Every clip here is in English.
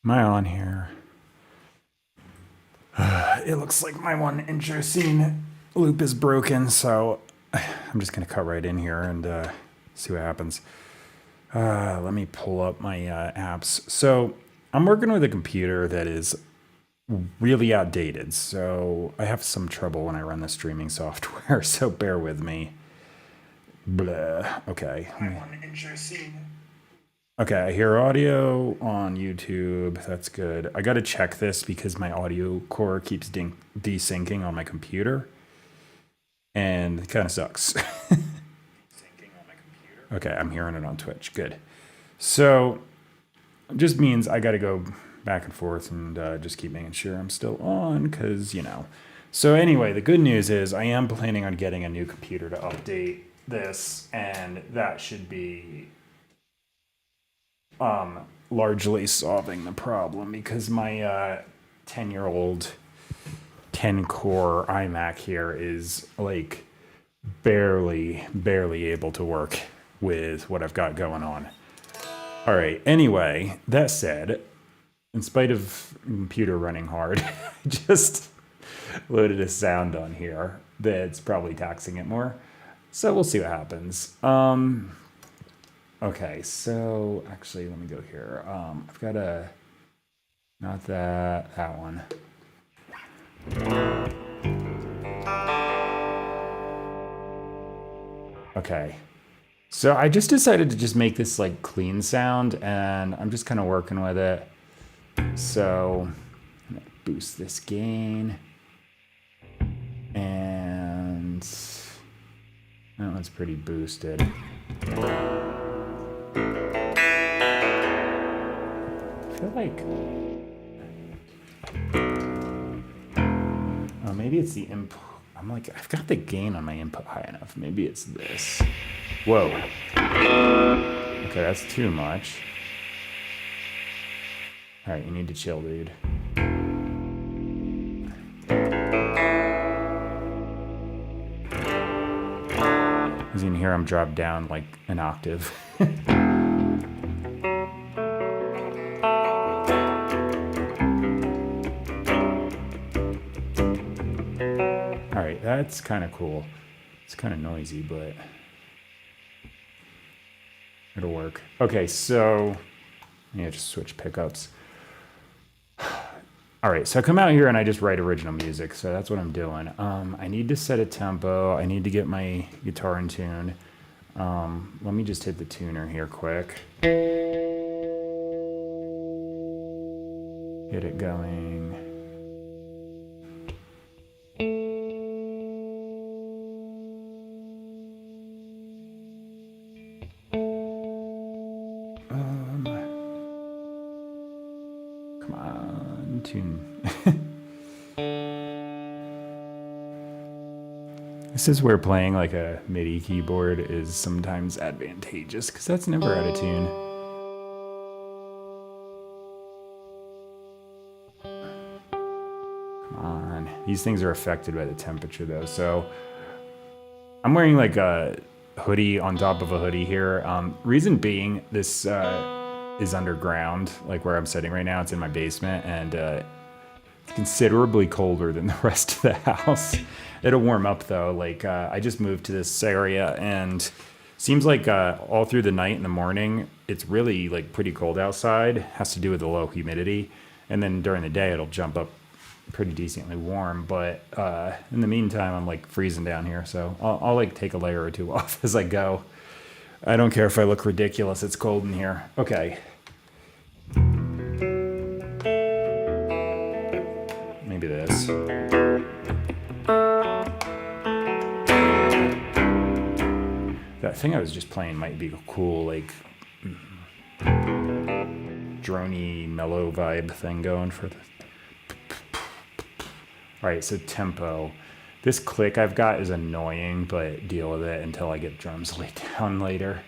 Am I on here? It looks like my one intro scene loop is broken, so I'm just gonna cut right in here and see what happens. Let me pull up my apps. So I'm working with a computer that is really outdated, so I have some trouble when I run the streaming software, so bear with me. Blah. Okay. My one intro scene. Okay, I hear audio on YouTube. That's good. I gotta check this because my audio core keeps desyncing on my computer. And it kind of sucks. Okay, I'm hearing it on Twitch. Good. So, it just means I gotta go back and forth and just keep making sure I'm still on because, you know. So, anyway, the good news is I am planning on getting a new computer to update this, and that should be largely solving the problem because my 10-year-old 10-core iMac here is like barely able to work with what I've got going on. All right, anyway, that said, in spite of the computer running hard, I just loaded a sound on here that's probably taxing it more. So we'll see what happens. Okay, so actually, let me go here. I've got a, not that one. Okay, so I just decided to just make this like clean sound, and I'm just kind of working with it. So I'm gonna boost this gain, and that one's pretty boosted. I feel like, oh, maybe it's the input. I'm like, I've got the gain on my input high enough. Maybe it's this. Whoa. Okay, that's too much. All right, you need to chill, dude. As you can hear, I'm dropped down like an octave. All right, that's kind of cool. It's kind of noisy, but it'll work. Okay, so yeah, just switch pickups. All right, so I come out here and I just write original music, so that's what I'm doing. I need to set a tempo. I need to get my guitar in tune. Let me just hit the tuner here quick. Get it going. Come on, tune. This is where playing like a MIDI keyboard is sometimes advantageous because that's never out of tune. Come on. These things are affected by the temperature though. So I'm wearing like a hoodie on top of a hoodie here. Reason being, this is underground, like where I'm sitting right now. It's in my basement, and it's considerably colder than the rest of the house. It'll warm up though. Like I just moved to this area, and seems like all through the night and the morning, it's really like pretty cold outside. Has to do with the low humidity, and then during the day it'll jump up pretty decently warm. But in the meantime, I'm like freezing down here, so I'll like take a layer or two off as I go. I don't care if I look ridiculous. It's cold in here. Okay. Maybe this. That thing I was just playing might be a cool, like, droney, mellow vibe thing going for the... All right, so tempo. This click I've got is annoying, but deal with it until I get drums laid down later.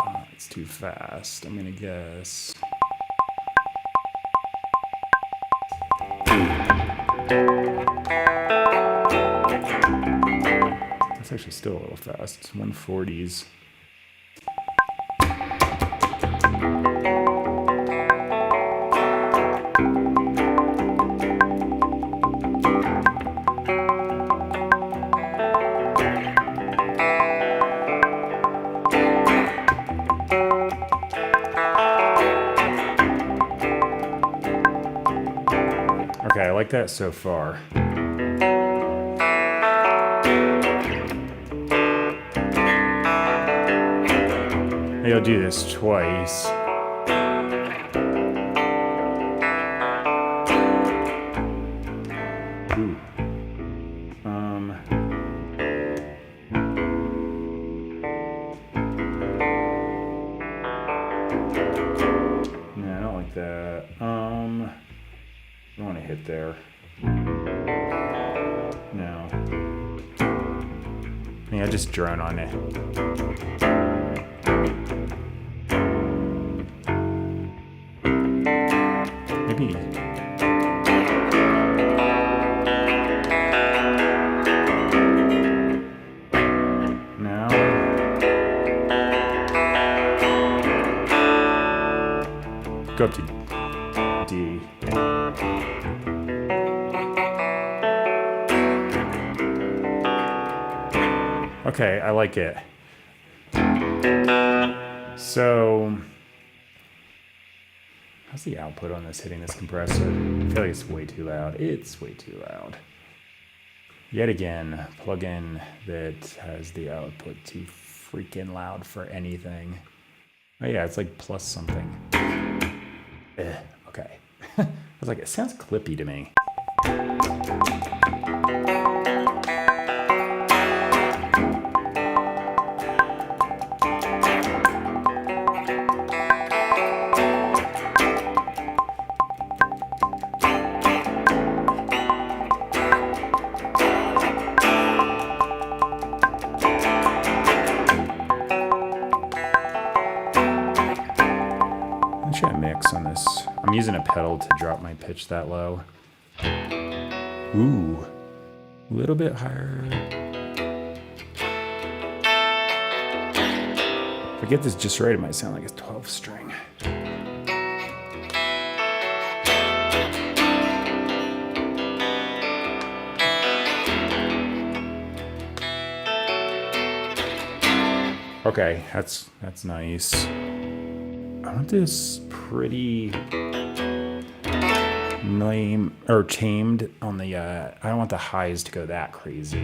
Oh, it's too fast, I'm gonna guess. It's actually still a little fast. It's 140s. like that so far. Maybe I'll do this twice. Ooh. No, I don't like that. I don't want to hit there. No. Yeah, just drone on it. Maybe. No. Go up to D. Okay, I like it. So, how's the output on this hitting this compressor? I feel like it's way too loud. It's way too loud. Yet again, plugin that has the output too freaking loud for anything. Oh yeah, it's like plus something. Okay. I was like, it sounds clippy to me. Try a mix on this. I'm using a pedal to drop my pitch that low. Ooh, a little bit higher. If I get this just right, it might sound like a 12 string. Okay, that's nice. I want this pretty lame or tamed on the I don't want the highs to go that crazy.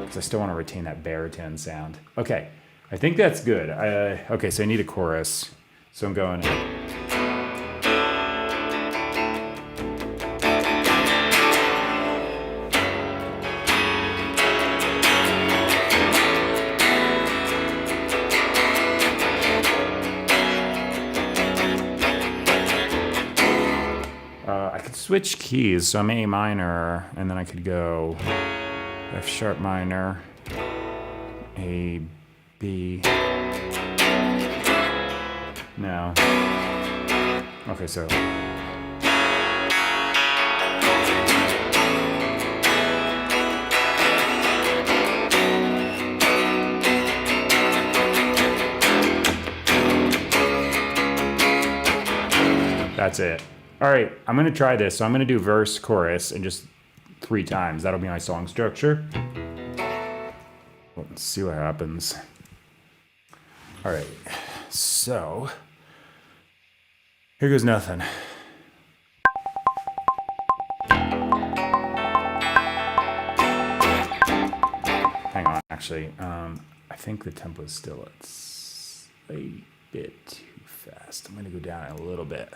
Because I still want to retain that baritone sound. Okay, I think that's good. Okay, so I need a chorus. So I'm going. I could switch keys, so I'm A minor, and then I could go F sharp minor, A, B. No. Okay, so. That's it. All right, I'm gonna try this. So I'm gonna do verse, chorus, and just 3 times. That'll be my song structure. Let's see what happens. All right, so here goes nothing. Hang on, actually, I think the tempo is still a bit too fast. I'm gonna go down a little bit.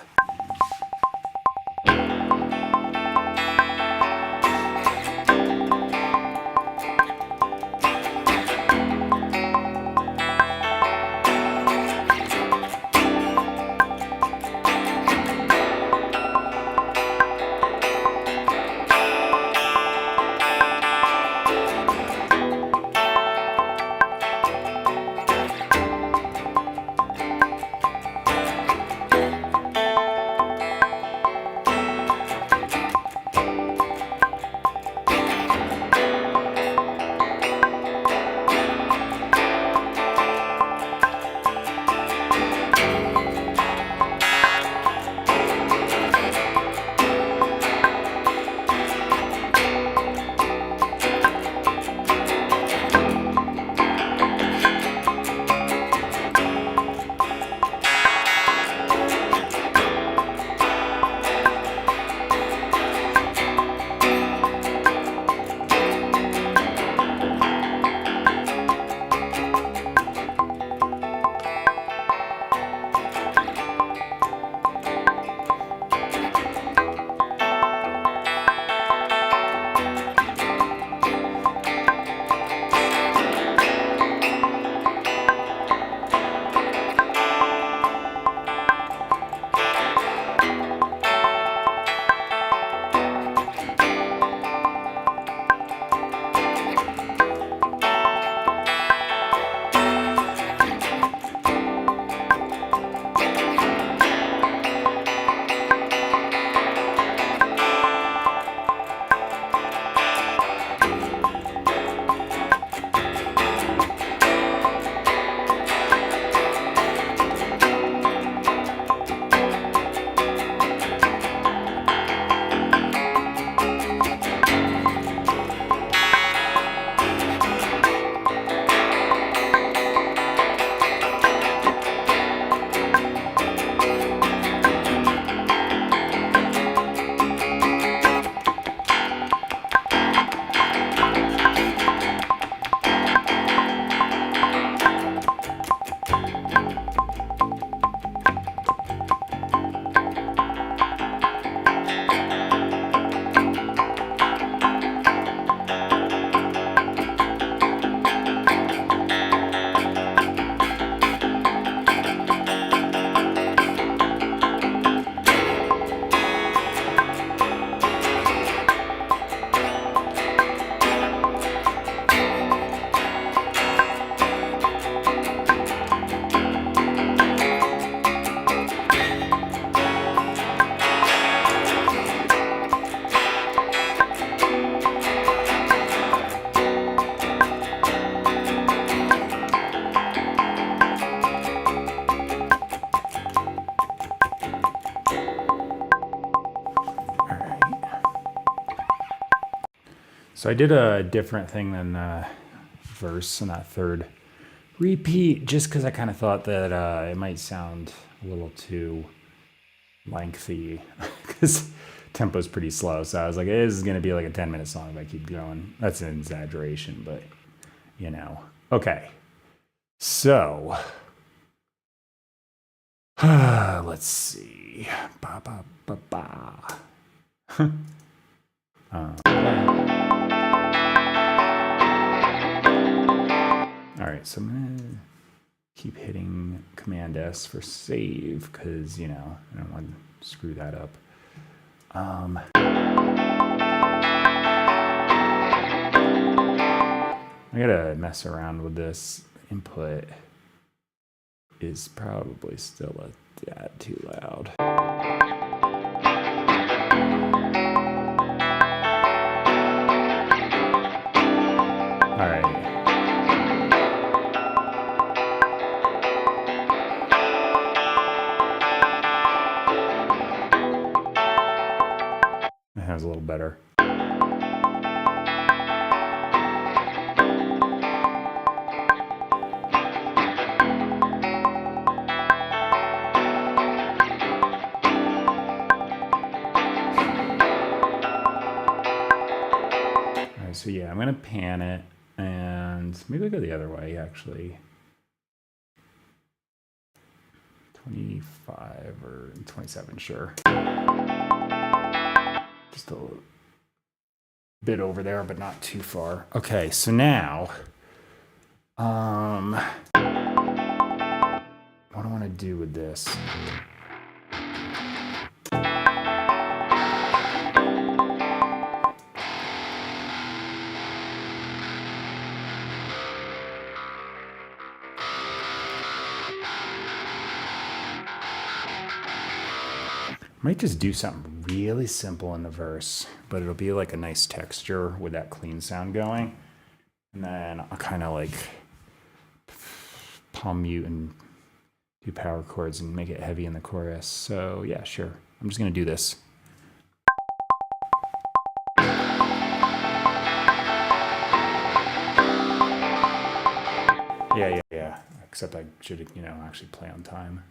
So I did a different thing than verse in that third repeat, just because I kind of thought that it might sound a little too lengthy, because tempo's pretty slow. So I was like, this is going to be like a 10-minute song if I keep going. That's an exaggeration, but you know. Okay. So let's see. Ba, ba, ba, ba. All right, so I'm gonna keep hitting Command S for save because, you know, I don't want to screw that up. I gotta mess around with this. Input is probably still a tad too loud. All right. That was a little better. So yeah, I'm gonna pan it, and maybe I'll go the other way actually. 25 or 27, sure. Just a bit over there, but not too far. Okay, so now, what do I want to do with this? Might just do something really simple in the verse, but it'll be like a nice texture with that clean sound going. And then I'll kind of like palm mute and do power chords and make it heavy in the chorus. So yeah, sure. I'm just gonna do this. Yeah. Except I should, you know, actually play on time.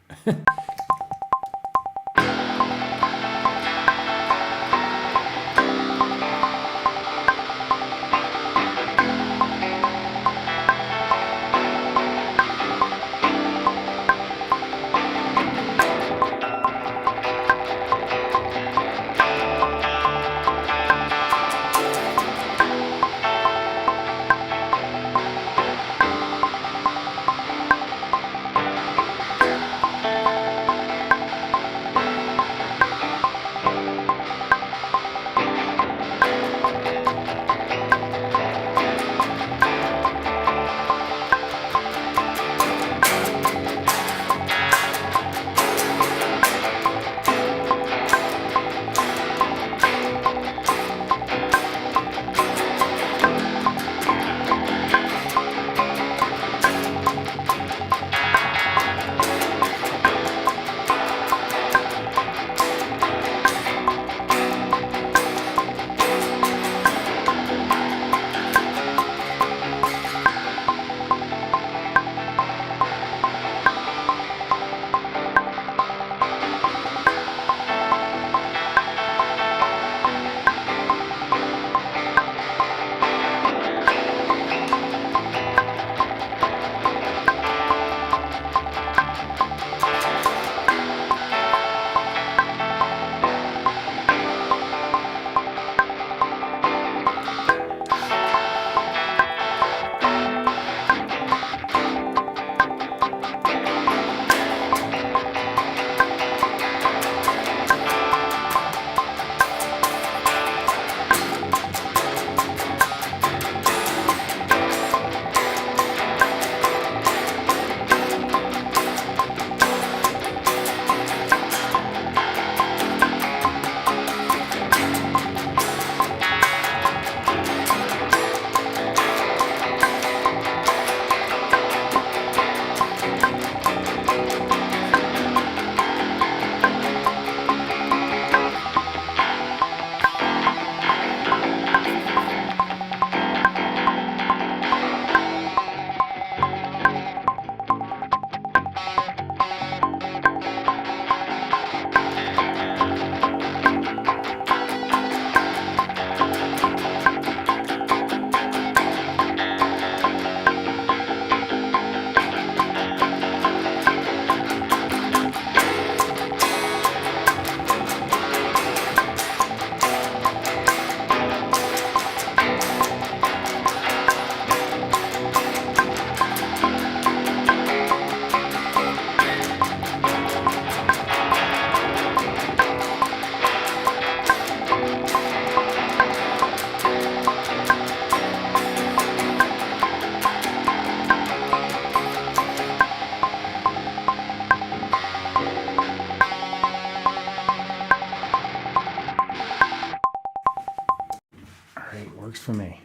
Works for me.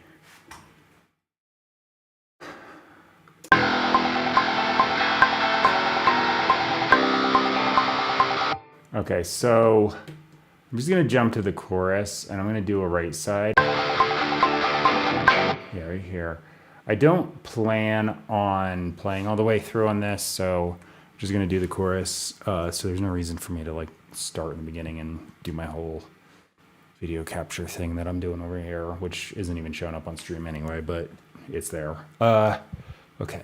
Okay, so I'm just gonna jump to the chorus and I'm gonna do a right side. Yeah, right here. I don't plan on playing all the way through on this, so I'm just gonna do the chorus. So there's no reason for me to like start in the beginning and do my whole video capture thing that I'm doing over here, which isn't even showing up on stream anyway, but it's there. Okay,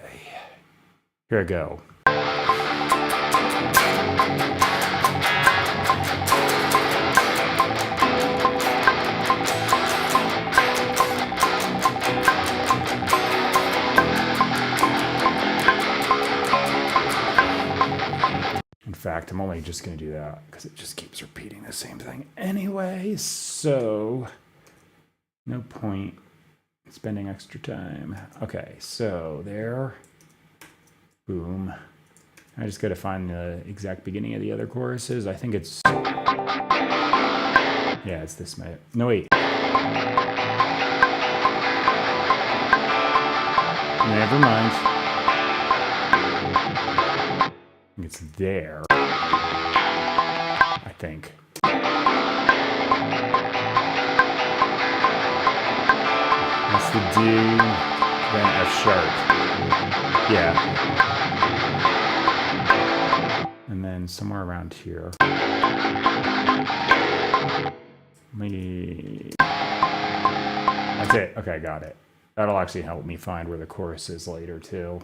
here I go. In fact, I'm only just going to do that because it just keeps repeating the same thing anyway. So no point spending extra time. Okay, so there. Boom. I just got to find the exact beginning of the other choruses. I think it's... Yeah, it's this. No, wait. Never mind. It's there, I think. That's the D, then F sharp. Yeah. And then somewhere around here. Maybe... That's it. Okay, got it. That'll actually help me find where the chorus is later, too.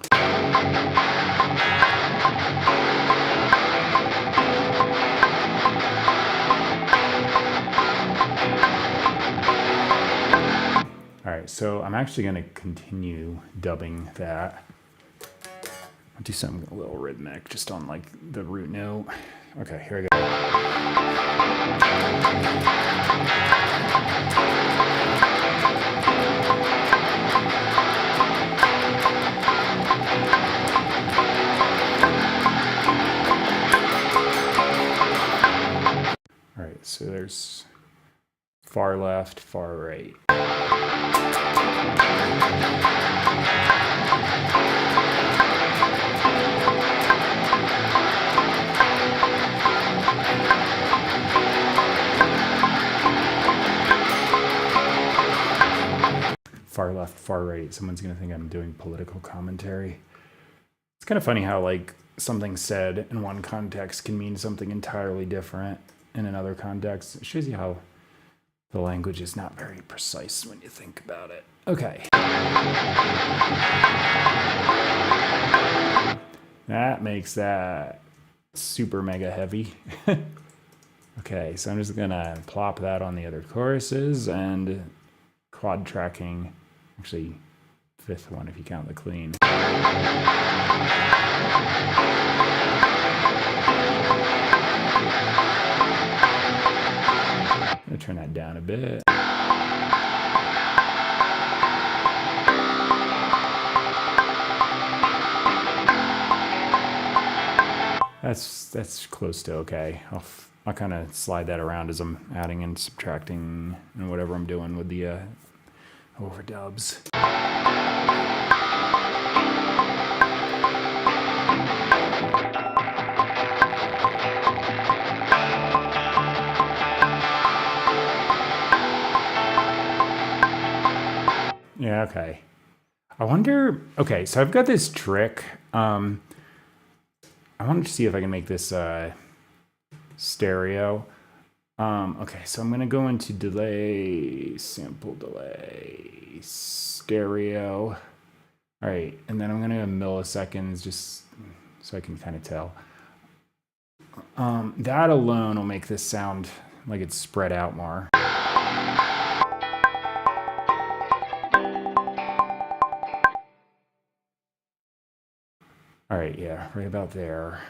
All right, so I'm actually going to continue dubbing that. I'll do something a little rhythmic, just on like the root note. Okay, here we go. All right, so there's far left, far right. Far left, far right. Someone's gonna think I'm doing political commentary. It's kind of funny how like something said in one context can mean something entirely different in another context. It shows you how the language is not very precise when you think about it. Okay. That makes that super mega heavy. Okay, so I'm just gonna plop that on the other choruses and quad tracking, actually fifth one if you count the clean. I'm gonna turn that down a bit. That's close to okay. I'll kind of slide that around as I'm adding and subtracting and whatever I'm doing with the overdubs. Yeah, okay. I wonder, okay, so I've got this trick. I wanted to see if I can make this stereo. Okay, so I'm gonna go into delay, sample delay, stereo. All right, and then I'm gonna go milliseconds just so I can kind of tell. That alone will make this sound like it's spread out more. All right, yeah, right about there.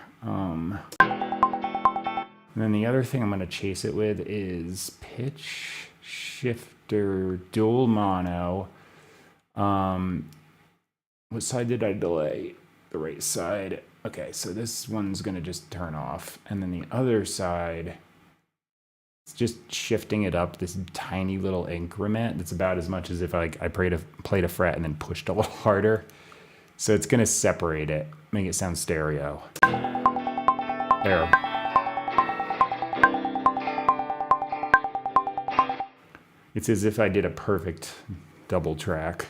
And then the other thing I'm going to chase it with is pitch shifter dual mono. What side did I delay? The right side. Okay, so this one's going to just turn off. And then the other side, It's just shifting it up this tiny little increment. That's about as much as if I played a fret and then pushed a little harder. So it's gonna separate it, make it sound stereo. There. It's as if I did a perfect double track.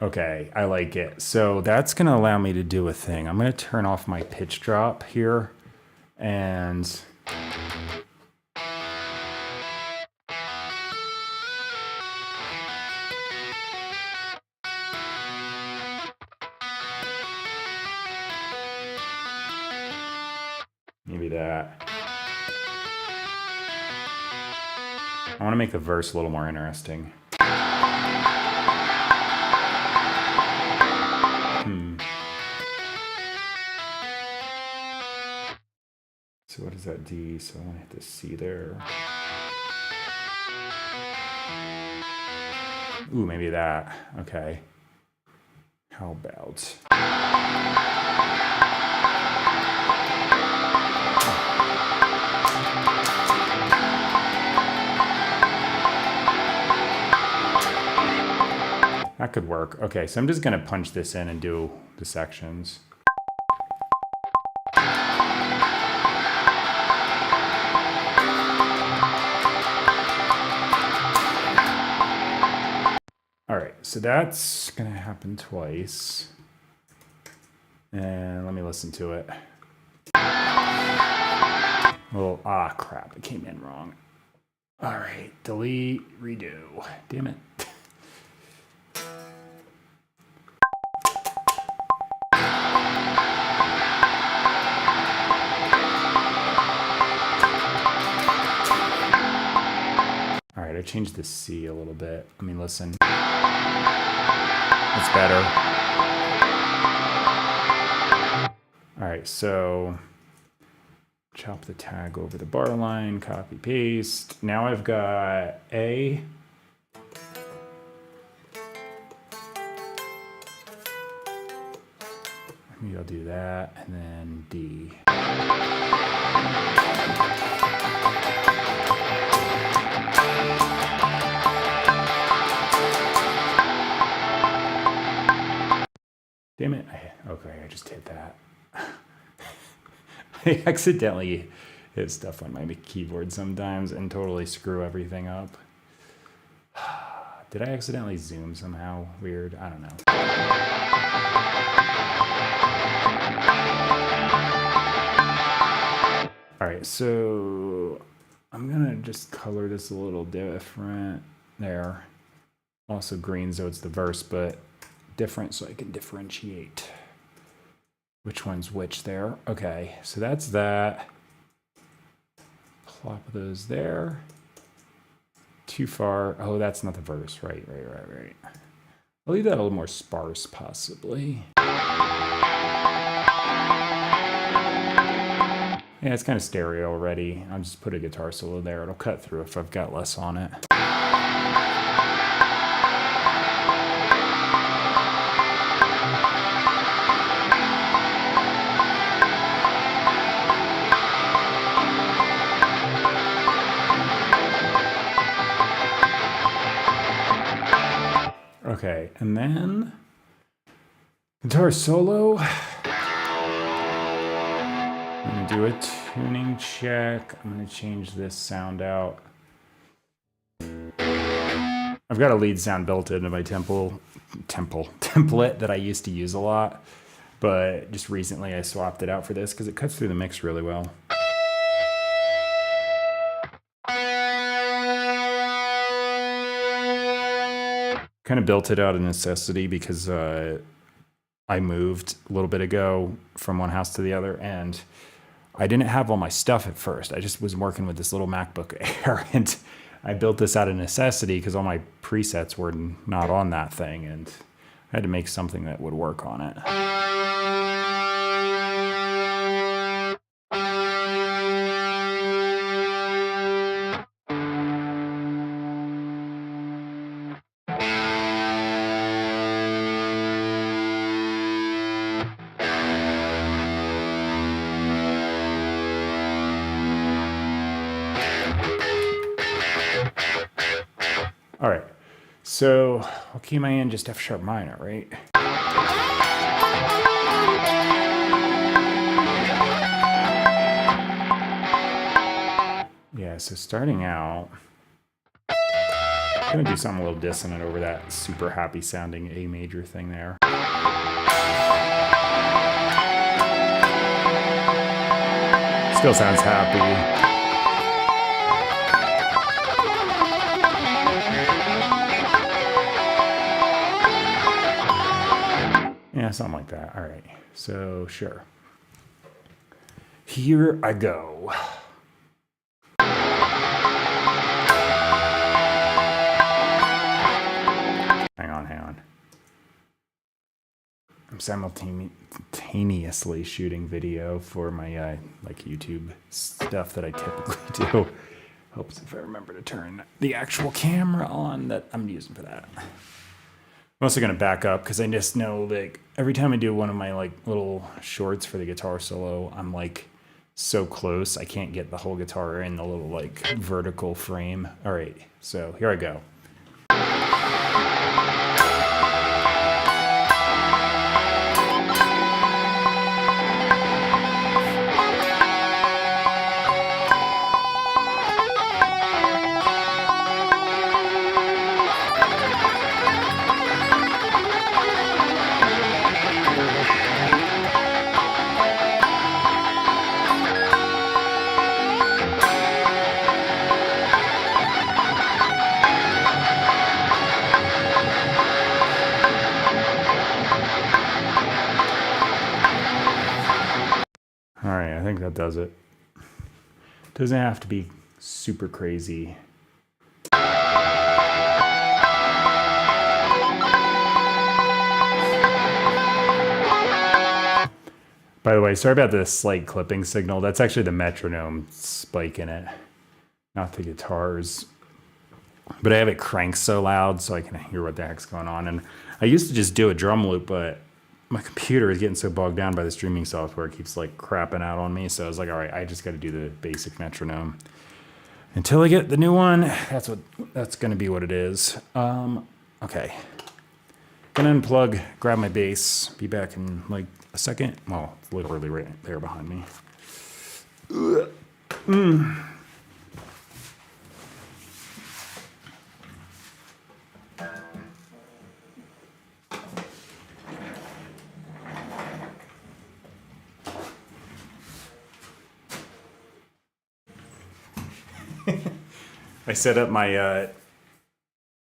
Okay, I like it. So that's gonna allow me to do a thing. I'm gonna turn off my pitch drop here and maybe that. I wanna make the verse a little more interesting. So what is that D? So I want to hit the C there. Ooh, maybe that. Okay. How about... that could work. Okay, so I'm just going to punch this in and do the sections. All right, so that's gonna happen twice. And let me listen to it. Well, crap, it came in wrong. All right, delete, redo. Damn it. All right, I changed the C a little bit. Let me listen. That's better. All right, so chop the tag over the bar line, copy, paste. Now I've got A. Maybe I'll do that, and then D. Damn it. Okay, I just hit that. I accidentally hit stuff on my keyboard sometimes and totally screw everything up. Did I accidentally zoom somehow? Weird. I don't know. All right, so I'm gonna just color this a little different there. Also green, so it's the verse, but different so I can differentiate which one's which there. Okay, so that's that. Plop those there. Too far. Oh, that's not the verse. Right. I'll leave that a little more sparse, possibly. Yeah, it's kind of stereo already. I'll just put a guitar solo there. It'll cut through if I've got less on it. Okay, and then guitar solo. I'm gonna do a tuning check. I'm gonna change this sound out. I've got a lead sound built into my template that I used to use a lot, but just recently I swapped it out for this because it cuts through the mix really well. Kind of built it out of necessity because I moved a little bit ago from one house to the other, and I didn't have all my stuff at first. I just was working with this little MacBook Air, and I built this out of necessity because all my presets were not on that thing, and I had to make something that would work on it. So what key am I in? Just F sharp minor, right? Yeah, so starting out, I'm gonna do something a little dissonant over that super happy sounding A major thing there. Still sounds happy. Yeah, something like that. All right, so sure. Here I go. Hang on. I'm simultaneously shooting video for my like YouTube stuff that I typically do. Helps if I remember to turn the actual camera on that I'm using for that. I'm also gonna back up because I just know like every time I do one of my like little shorts for the guitar solo, I'm like so close I can't get the whole guitar in the little like vertical frame. All right, so here I go. I think that does it. Doesn't have to be super crazy. By the way, sorry about the slight clipping signal. That's actually the metronome spike in it, not the guitars. But I have it cranked so loud so I can hear what the heck's going on. And I used to just do a drum loop, but my computer is getting so bogged down by the streaming software. It keeps like crapping out on me. So I was like, all right, I just got to do the basic metronome until I get the new one. That's going to be what it is. Okay. Gonna unplug, grab my bass, be back in like a second. Well, it's literally right there behind me. I set up my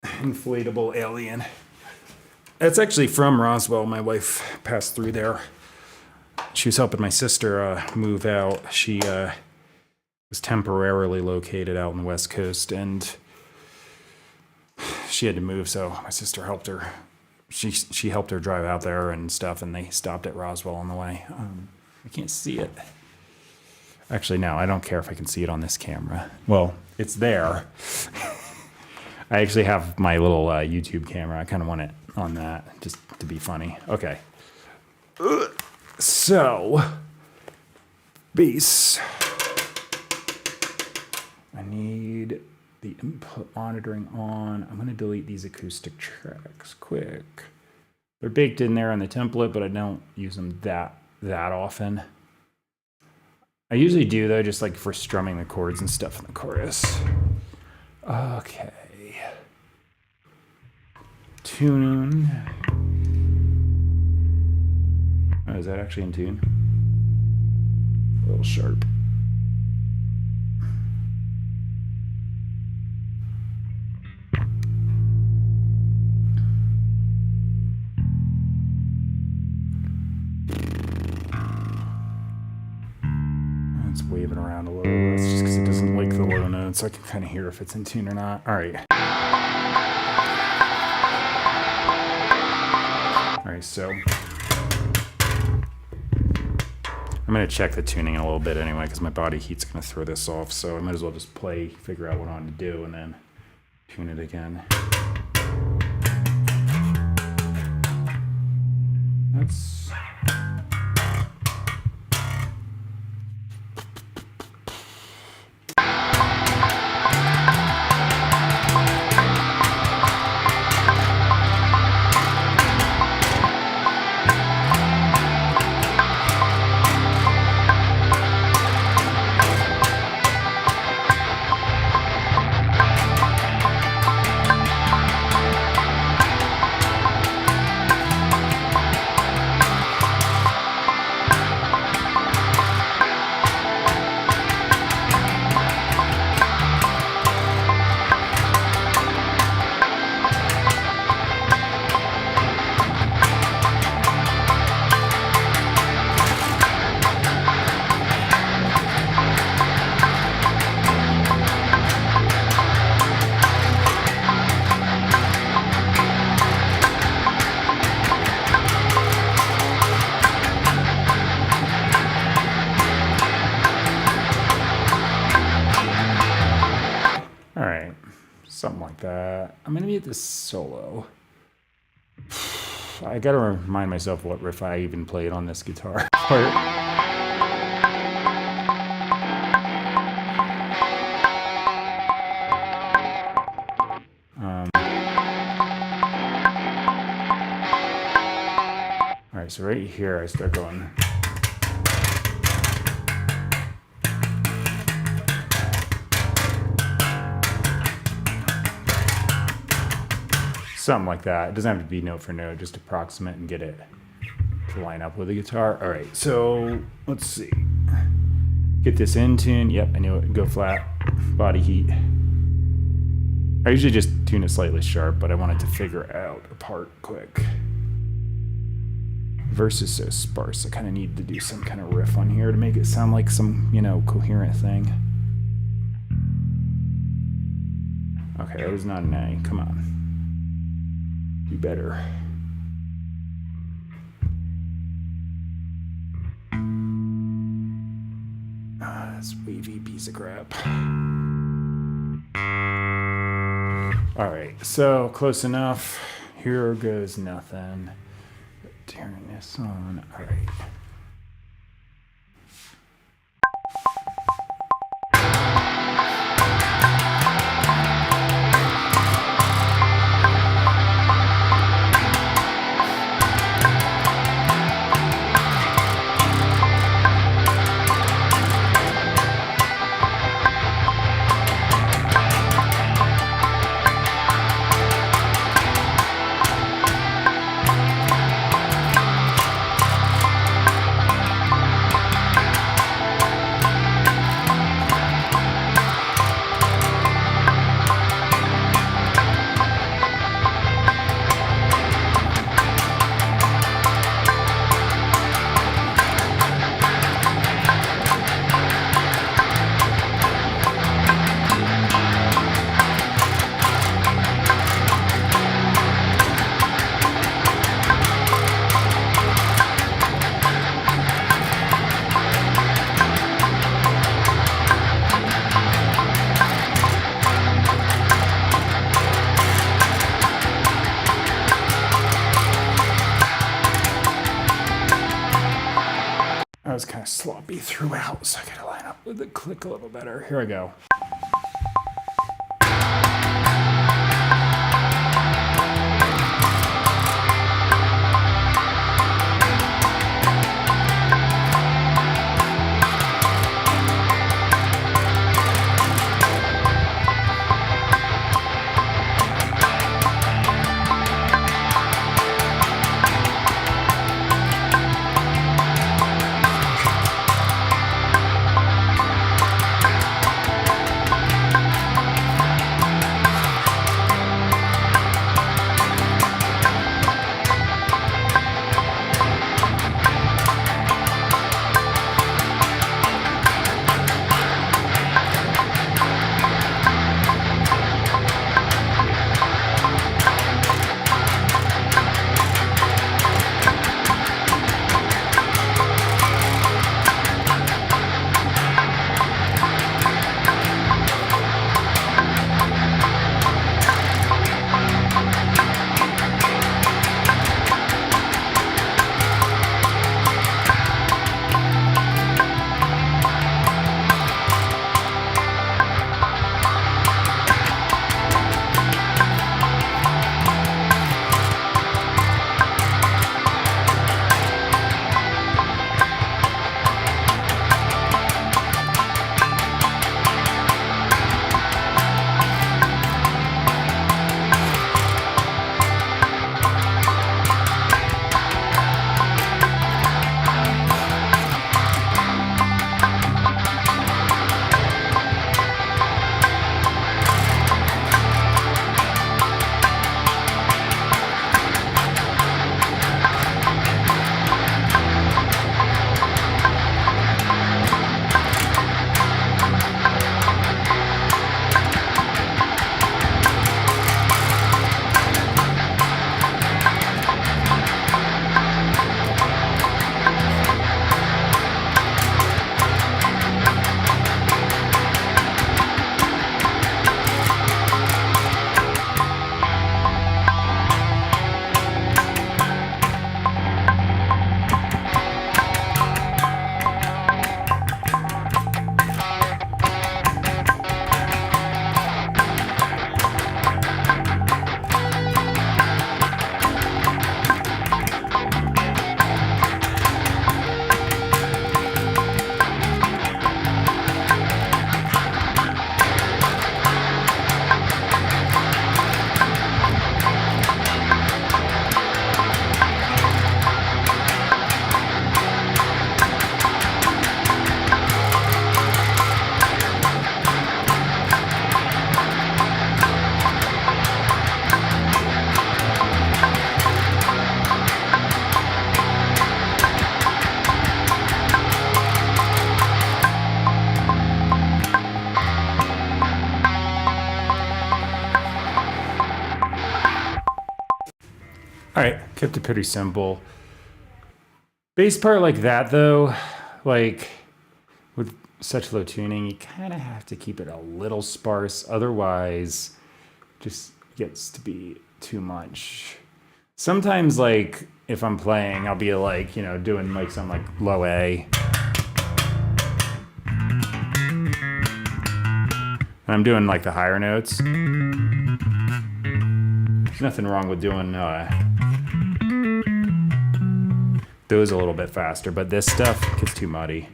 inflatable alien. That's actually from Roswell. My wife passed through there. She was helping my sister move out. She was temporarily located out on the West Coast, and she had to move, so my sister helped her. She helped her drive out there and stuff, and they stopped at Roswell on the way. I can't see it. Actually, no, I don't care if I can see it on this camera. Well, it's there. I actually have my little YouTube camera. I kind of want it on that just to be funny. Okay. So, bass. I need the input monitoring on. I'm going to delete these acoustic tracks quick. They're baked in there on the template, but I don't use them that often. I usually do, though, just like for strumming the chords and stuff in the chorus. Okay. Tune. Oh, is that actually in tune? A little sharp. It's waving around a little. That's just because it doesn't like the low notes. I can kind of hear if it's in tune or not. All right. All right, so I'm going to check the tuning in a little bit anyway, because my body heat's going to throw this off. So I might as well just figure out what I want to do, and then tune it again. That's... like that. I'm gonna be at this solo. I gotta remind myself what riff I even played on this guitar part. All right, so right here I start going. Something like that. It doesn't have to be note for note, just approximate and get it to line up with the guitar. All right, so let's see. Get this in tune. Yep, I knew it. Go flat. Body heat. I usually just tune it slightly sharp, but I wanted to figure out a part quick. Verse is so sparse. I kind of need to do some kind of riff on here to make it sound like some, coherent thing. Okay, that was not an A. Come on. Do better. That's wavy piece of crap. All right, so close enough. Here goes nothing. Turn this on. All right. I was kind of sloppy throughout, so I gotta line up with the click a little better. Here I go. Kept it pretty simple. Bass part like that though, like with such low tuning, you kind of have to keep it a little sparse. Otherwise, just gets to be too much. Sometimes like if I'm playing, I'll be like, you know, doing like some like low A. And I'm doing like the higher notes. There's nothing wrong with doing those a little bit faster, but this stuff gets too muddy.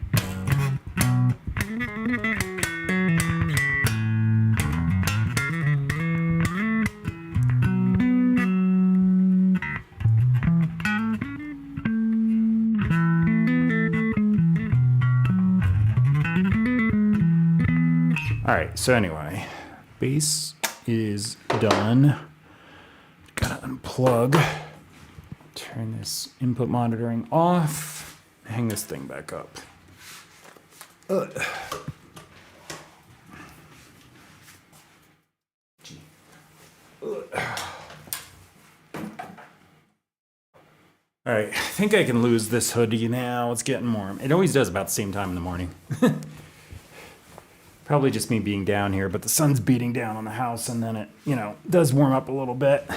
All right, so anyway, bass is done. Gotta unplug, turn this input monitoring off, hang this thing back up. All right, I think I can lose this hoodie now. It's getting warm. It always does about the same time in the morning. Probably just me being down here, but the sun's beating down on the house, and then it, you know, does warm up a little bit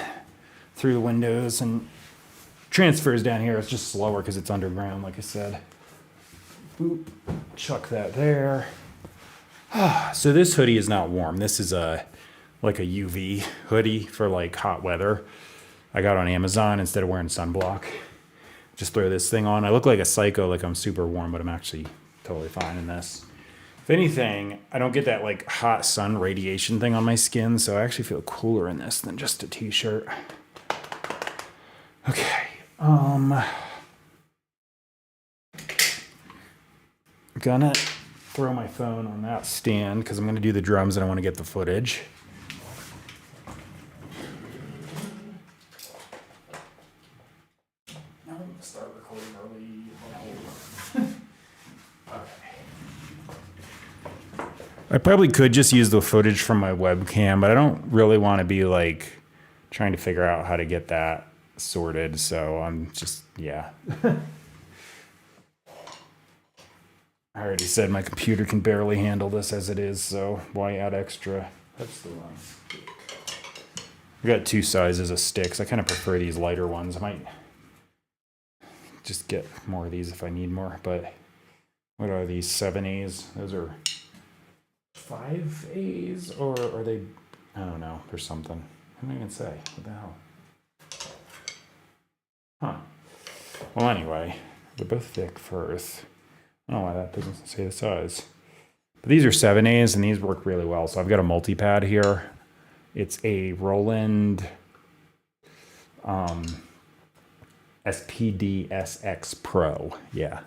through the windows, and transfers down here. It's just slower because it's underground, like I said. Boop, chuck that there. So this hoodie is not warm. This is like a UV hoodie for like hot weather. I got on Amazon instead of wearing sunblock. Just throw this thing on. I look like a psycho, like I'm super warm, but I'm actually totally fine in this. If anything, I don't get that like hot sun radiation thing on my skin, so I actually feel cooler in this than just a t-shirt. Okay. Gonna throw my phone on that stand because I'm gonna do the drums and I want to get the footage. No, I'm gonna start recording early. I probably could just use the footage from my webcam, but I don't really want to be like trying to figure out how to get that sorted. So I'm just, yeah. I already said my computer can barely handle this as it is, so why add extra? That's the wrong stick. I got two sizes of sticks. I kind of prefer these lighter ones. I might just get more of these if I need more, but what are these, 7As? Those are 5As, or are they, I don't know, there's something. I don't even say, what the hell? Huh. Well, anyway, they're both thick first. I don't know why that doesn't say the size. But these are 7As, and these work really well. So I've got a multi-pad here. It's a Roland SPD-SX Pro. Yeah.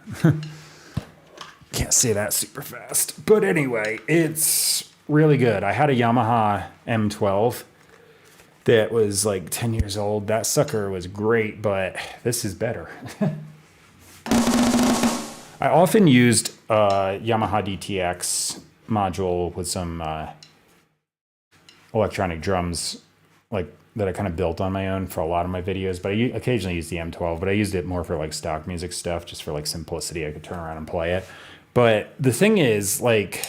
Can't say that super fast. But anyway, it's really good. I had a Yamaha M12 that was like 10 years old. That sucker was great, but this is better. I often used Yamaha DTX module with some electronic drums like that I kind of built on my own for a lot of my videos, but I occasionally use the M12, but I used it more for like stock music stuff, just for like simplicity. I could turn around and play it. But the thing is, like,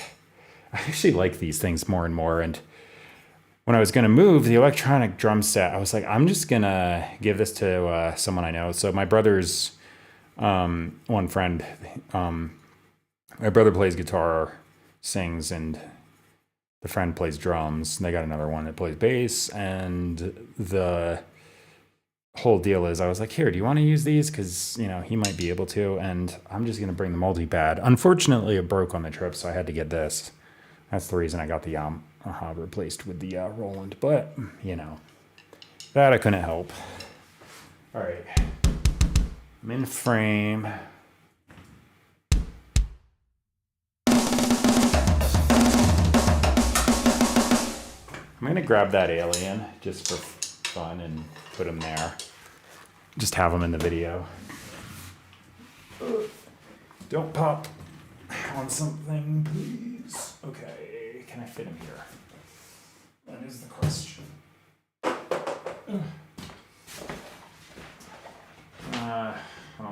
I actually like these things more and more. And when I was going to move the electronic drum set, I was like, I'm just going to give this to someone I know. So my brother's one friend, my brother plays guitar, sings, and the friend plays drums. And they got another one that plays bass. And the whole deal is, I was like, here, do you want to use these? Because, you know, he might be able to. And I'm just going to bring the multi-pad. Unfortunately, it broke on the trip, so I had to get this. That's the reason I got the Yamaha replaced with the Roland. But, you know, that I couldn't help. All right. I'm in frame. I'm going to grab that alien just for fun and put him there. Just have him in the video. Don't pop on something, please. Okay, can I fit him here? That is the question.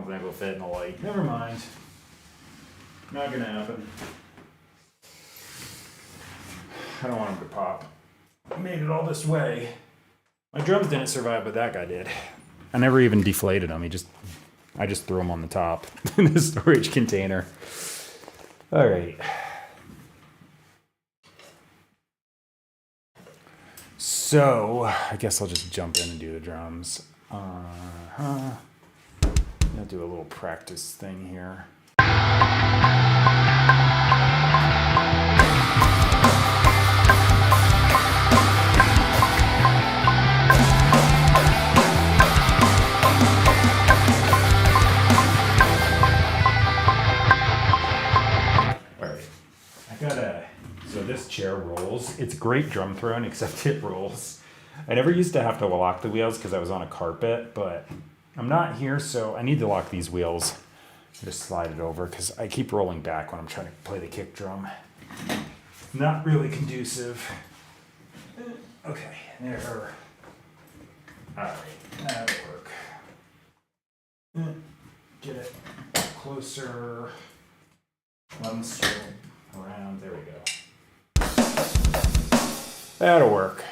don't think it'll fit in the light. Never mind. Not gonna happen. I don't want him to pop. I made it all this way. My drums didn't survive, but that guy did. I never even deflated him. I just threw him on the top in the storage container. All right. So I guess I'll just jump in and do the drums. I'll do a little practice thing here. So this chair rolls. It's great drum throwing, except it rolls. I never used to have to lock the wheels because I was on a carpet, but I'm not here, so I need to lock these wheels. Just slide it over because I keep rolling back when I'm trying to play the kick drum. Not really conducive. Okay, there. All right, that'll work. Get it closer. One straight around. There we go. That'll work.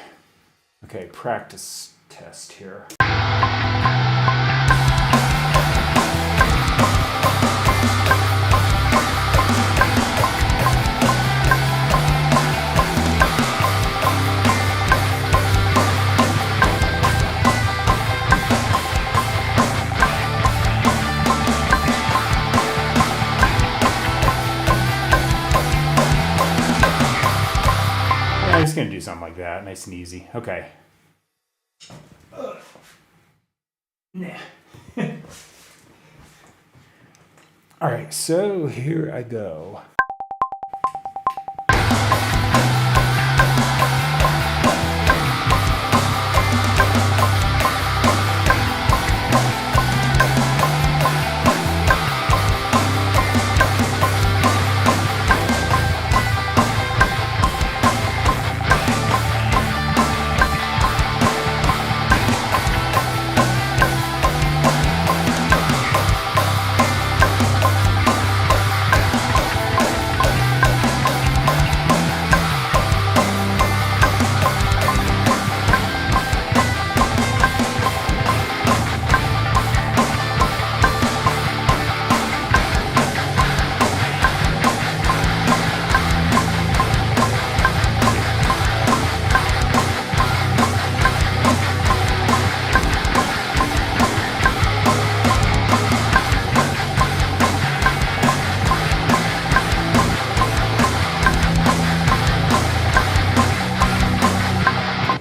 Okay, practice test here. I'm just gonna do something like that, nice and easy. Okay. Nah. All right, so here I go.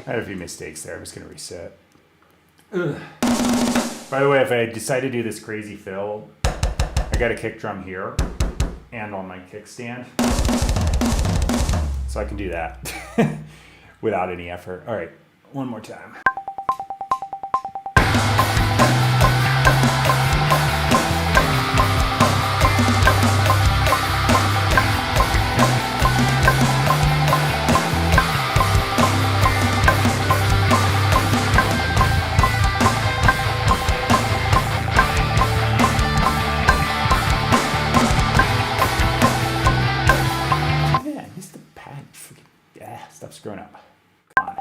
I had a few mistakes there. I'm just going to reset. Ugh. By the way, if I decide to do this crazy fill, I got a kick drum here and on my kickstand. So I can do that without any effort. All right, one more time. Stop screwing up. Come on.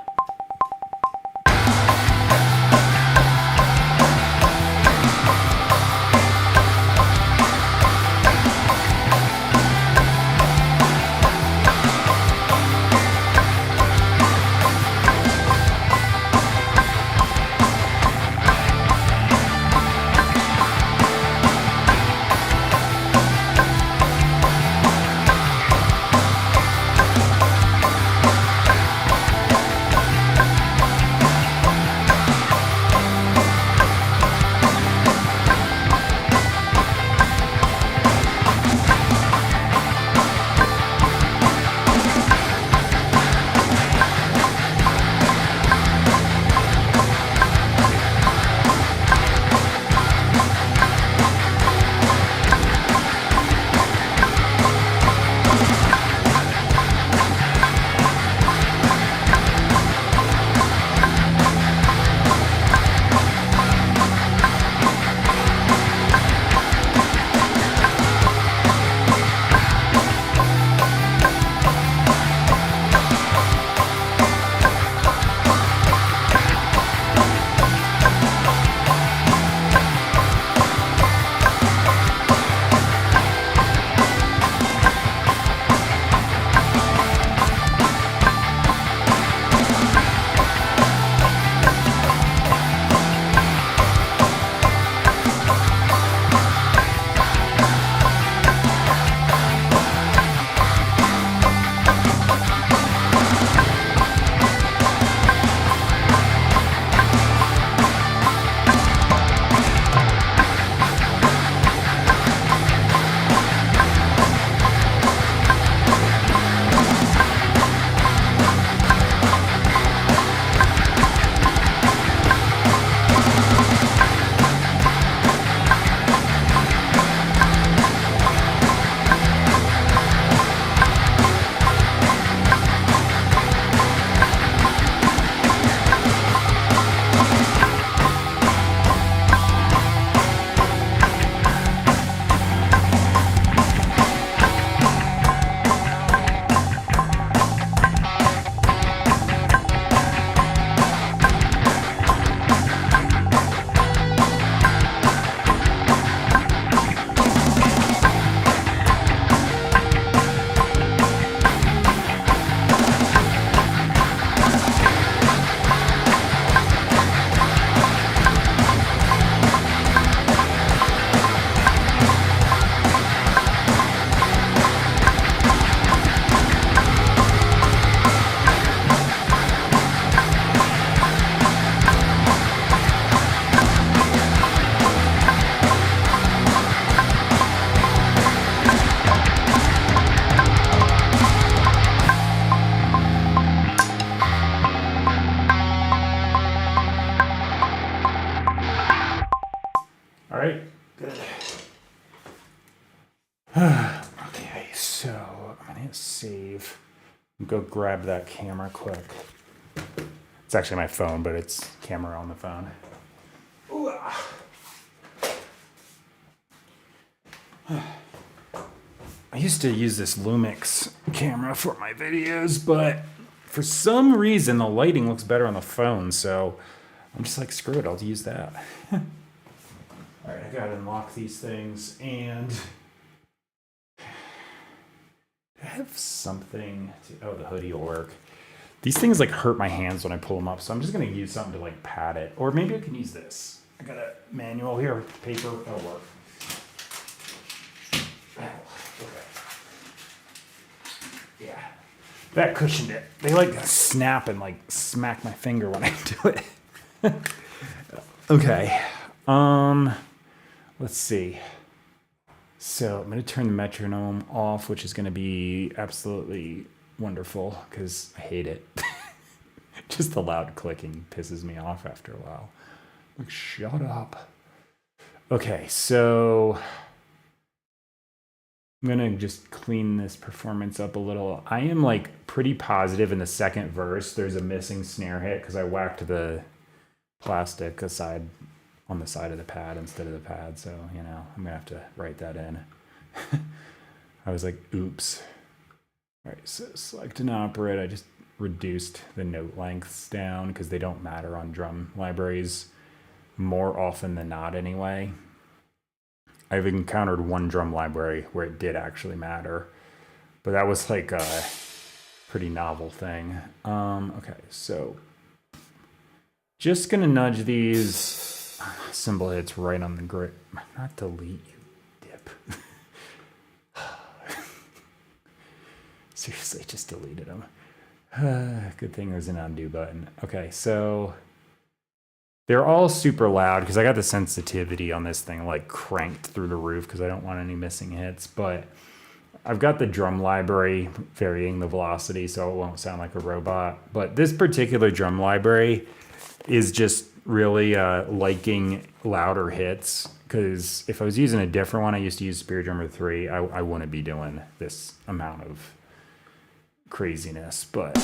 right? Good. Okay, so I'm gonna save. Go grab that camera quick. It's actually my phone, but it's camera on the phone. Ooh, I used to use this Lumix camera for my videos, but for some reason the lighting looks better on the phone, so I'm just like, screw it, I'll use that. All right, I gotta unlock these things, and I have something to, oh, the hoodie will work. These things like hurt my hands when I pull them up, so I'm just gonna use something to like pat it. Or maybe I can use this. I got a manual here with paper, that'll work. Okay. Yeah, that cushioned it. They like snap and like smack my finger when I do it. Okay, let's see. So I'm gonna turn the metronome off, which is gonna be absolutely wonderful because I hate it. Just the loud clicking pisses me off after a while. Like, shut up. Okay, so I'm gonna just clean this performance up a little. I am like pretty positive in the second verse there's a missing snare hit because I whacked the plastic aside on the side of the pad instead of the pad, so you know I'm gonna have to write that in. I was like, oops. All right, so select an operate. I just reduced the note lengths down because they don't matter on drum libraries more often than not anyway. I've encountered one drum library where it did actually matter, but that was like a pretty novel thing. Okay, so just gonna nudge these cymbal hits right on the grid. Not delete, you dip. Seriously, just deleted them. Good thing there's an undo button. Okay, so they're all super loud because I got the sensitivity on this thing like cranked through the roof because I don't want any missing hits, but I've got the drum library varying the velocity so it won't sound like a robot. But this particular drum library is just really liking louder hits, because if I was using a different one, I used to use Spirit Drummer 3, I wouldn't be doing this amount of craziness, but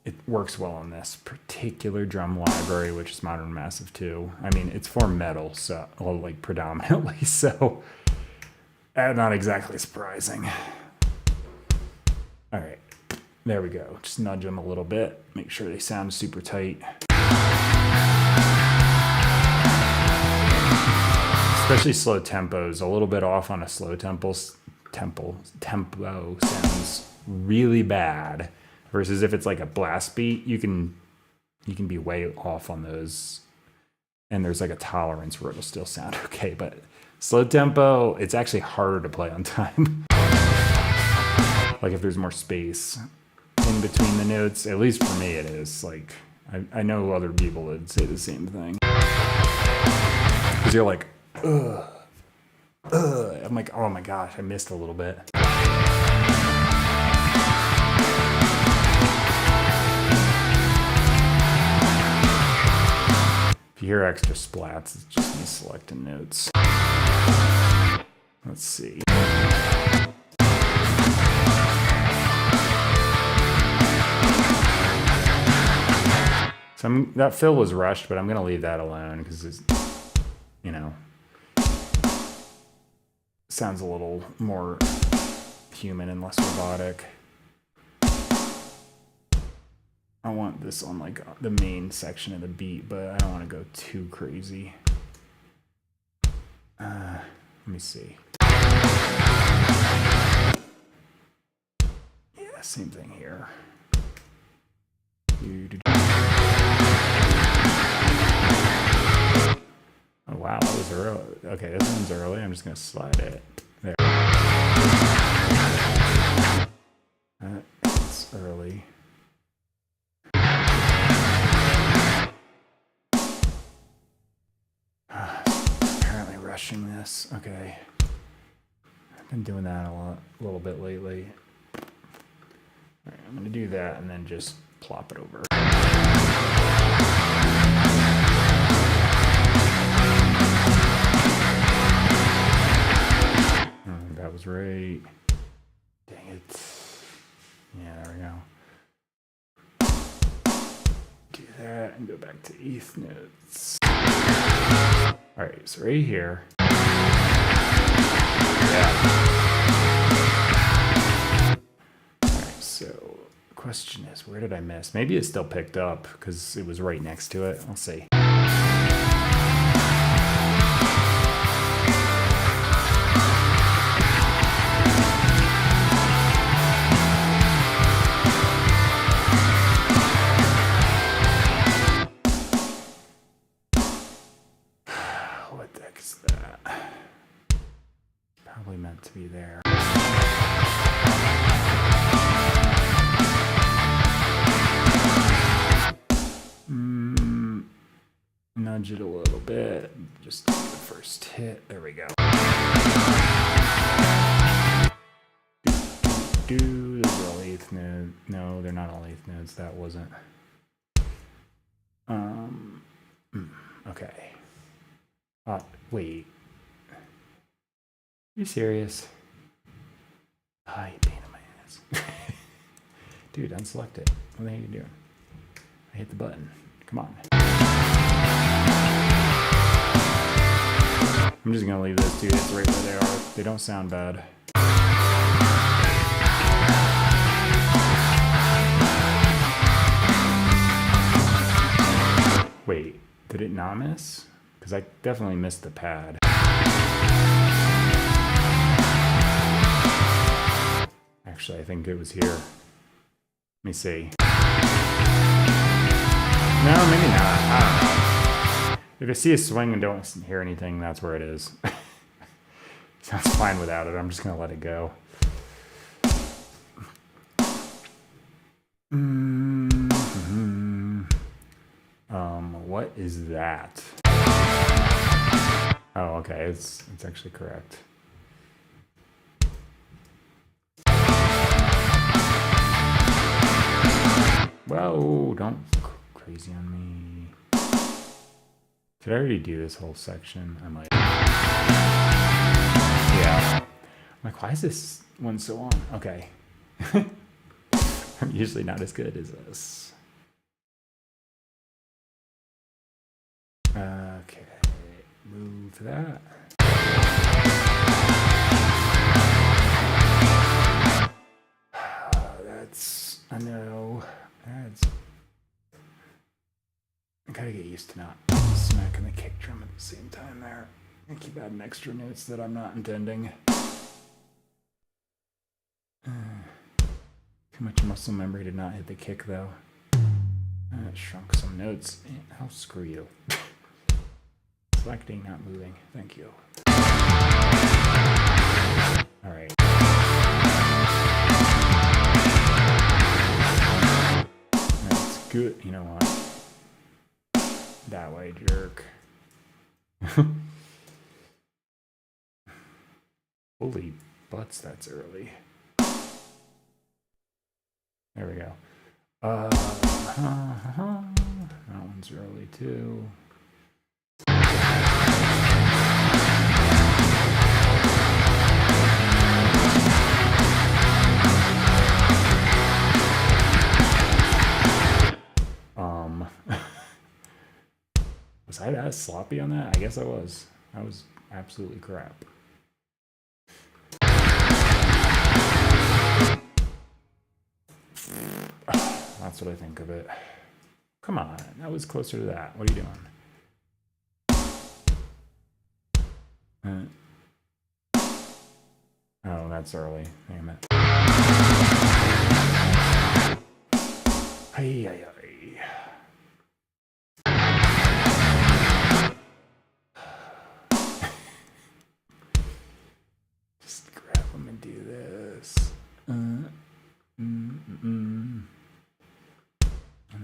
it works well on this particular drum library, which is Modern Massive 2. I mean, it's for metal, so, well, like predominantly, so not exactly surprising. All right, there we go. Just nudge them a little bit, make sure they sound super tight. Especially slow tempos, a little bit off on a slow tempo sounds really bad. Versus if it's like a blast beat, you can be way off on those, and there's like a tolerance where it'll still sound okay. But slow tempo, it's actually harder to play on time. Like if there's more space in between the notes, at least for me it is. Like I know other people would say the same thing. Because you're like, ugh. I'm like, oh my gosh, I missed a little bit. If you hear extra splats, it's just me selecting notes. Let's see. So that fill was rushed, but I'm going to leave that alone because it's, you know, sounds a little more human and less robotic. I want this on like the main section of the beat, but I don't want to go too crazy. Let me see. Yeah, same thing here. Oh wow, that was early. Okay, this one's early. I'm just gonna slide it. There. That's early. Apparently rushing this. Okay. I've been doing that a little bit lately. All right, I'm gonna do that and then just plop it over. and go back to eighth notes. All right, so right here. Yeah. All right, so the question is, where did I miss? Maybe it still picked up because it was right next to it. I'll see. What the heck is that? Probably meant to be there. Nudge it a little bit. Just do the first hit. There we go. Those are all eighth notes. No, they're not all eighth notes. That wasn't. Okay. Wait. Are you serious? Ah, you pain in my ass. Dude, unselect it. What the heck are you doing? I hit the button. Come on. I'm just gonna leave those two hits right where they are. They don't sound bad. Wait, did it not miss? Because I definitely missed the pad. Actually, I think it was here. Let me see. No, maybe not. I don't know. If I see a swing and don't hear anything, that's where it is. Sounds fine without it. I'm just gonna let it go. What is that? Oh, okay. It's actually correct. Whoa! Don't go crazy on me. Did I already do this whole section? I might. Yeah. I'm like, why is this one so long? Okay. I'm usually not as good as this. Okay. Move that. That's, I know. That's, I gotta get used to not smacking the kick drum at the same time there. I keep adding extra notes that I'm not intending. Too much muscle memory to not hit the kick though. Shrunk some notes. I'll screw you. Selecting, not moving. Thank you. All right. That's good. You know what? That way, jerk. Holy butts, that's early. There we go. That one's early too. Was I that sloppy on that? I guess I was. I was absolutely crap. That's what I think of it. Come on, that was closer to that. What are you doing? Oh, that's early. Damn it. Ay, ay, ay. Just grab them and do this. And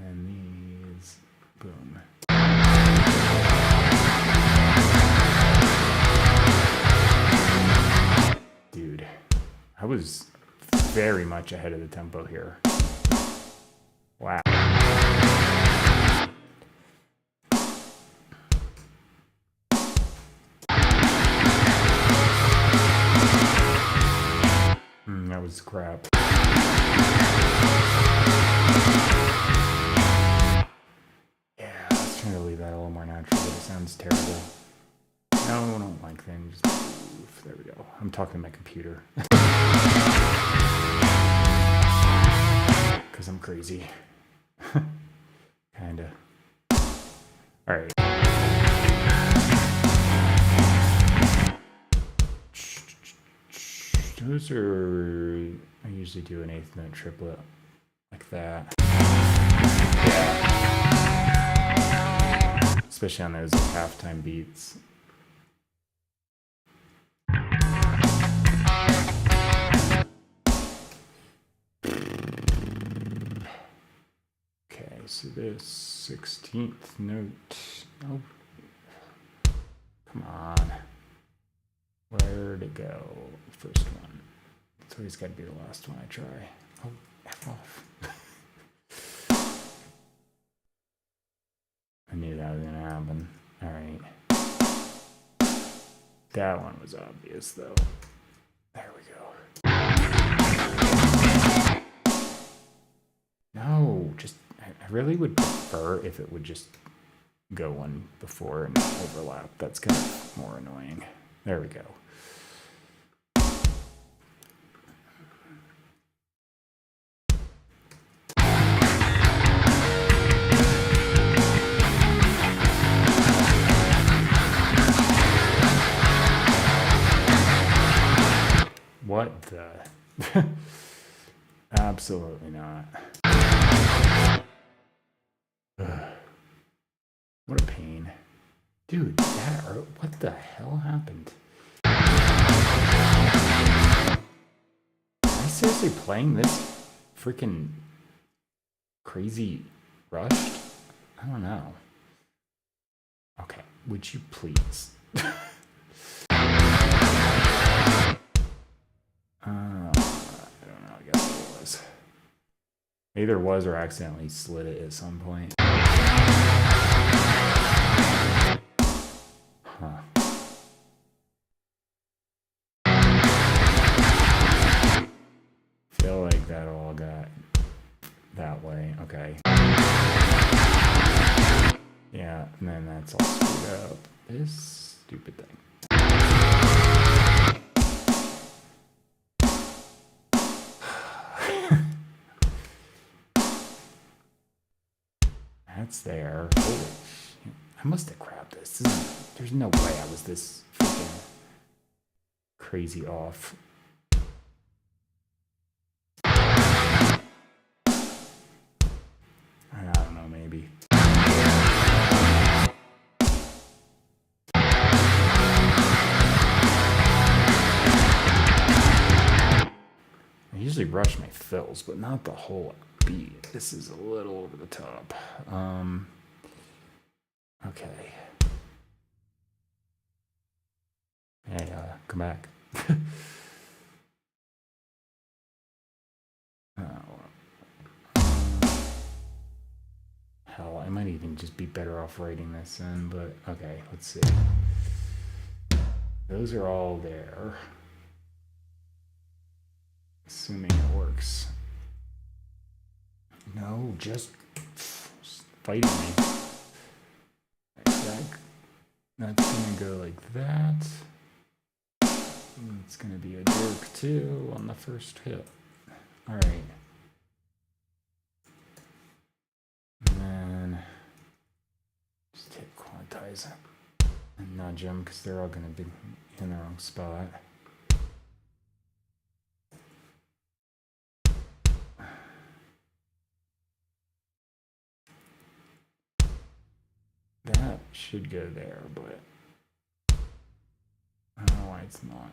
then these. Boom. Dude, I was very much ahead of the tempo here. Wow. That was crap. Yeah, sounds terrible. No, I don't like things. There we go. I'm talking to my computer. Because I'm crazy. Kinda. Alright. Those are... I usually do an eighth note triplet. Like that. Yeah. Especially on those halftime beats. Okay, so this 16th note. Oh, come on. Where'd it go? First one. It's always got to be the last one I try. Oh, F off. I knew that was going to happen. All right. That one was obvious, though. There we go. No, just, I really would prefer if it would just go one before and not overlap. That's kind of more annoying. There we go. What the? Absolutely not. What a pain. Dude, what the hell happened? Am I seriously playing this freaking crazy rushed? I don't know. Okay, would you please? I don't know, I guess it was. Either was or accidentally slid it at some point. Huh. Feel like that all got that way. Okay. Yeah, and then that's all screwed up. This stupid thing. That's there. Holy shit. I must have grabbed this. There's no way I was this freaking crazy off. I don't know, maybe. I usually rush my fills, but not the whole beat. This is a little over the top. Okay. Hey, come back. Hell, I might even just be better off writing this in, but okay, let's see. Those are all there. Assuming it works. No, just fighting me. That's gonna go like that. And it's gonna be a jerk too on the first hit. All right. And then just hit quantize and nudge them because they're all gonna be in the wrong spot. That should go there, but I don't know why it's not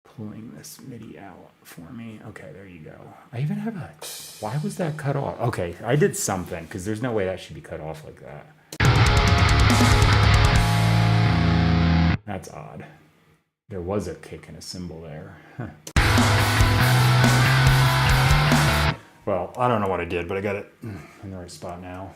pulling this MIDI out for me. Okay, there you go. I even have a... Why was that cut off? Okay, I did something, because there's no way that should be cut off like that. That's odd. There was a kick and a cymbal there. Well, I don't know what I did, but I got it in the right spot now.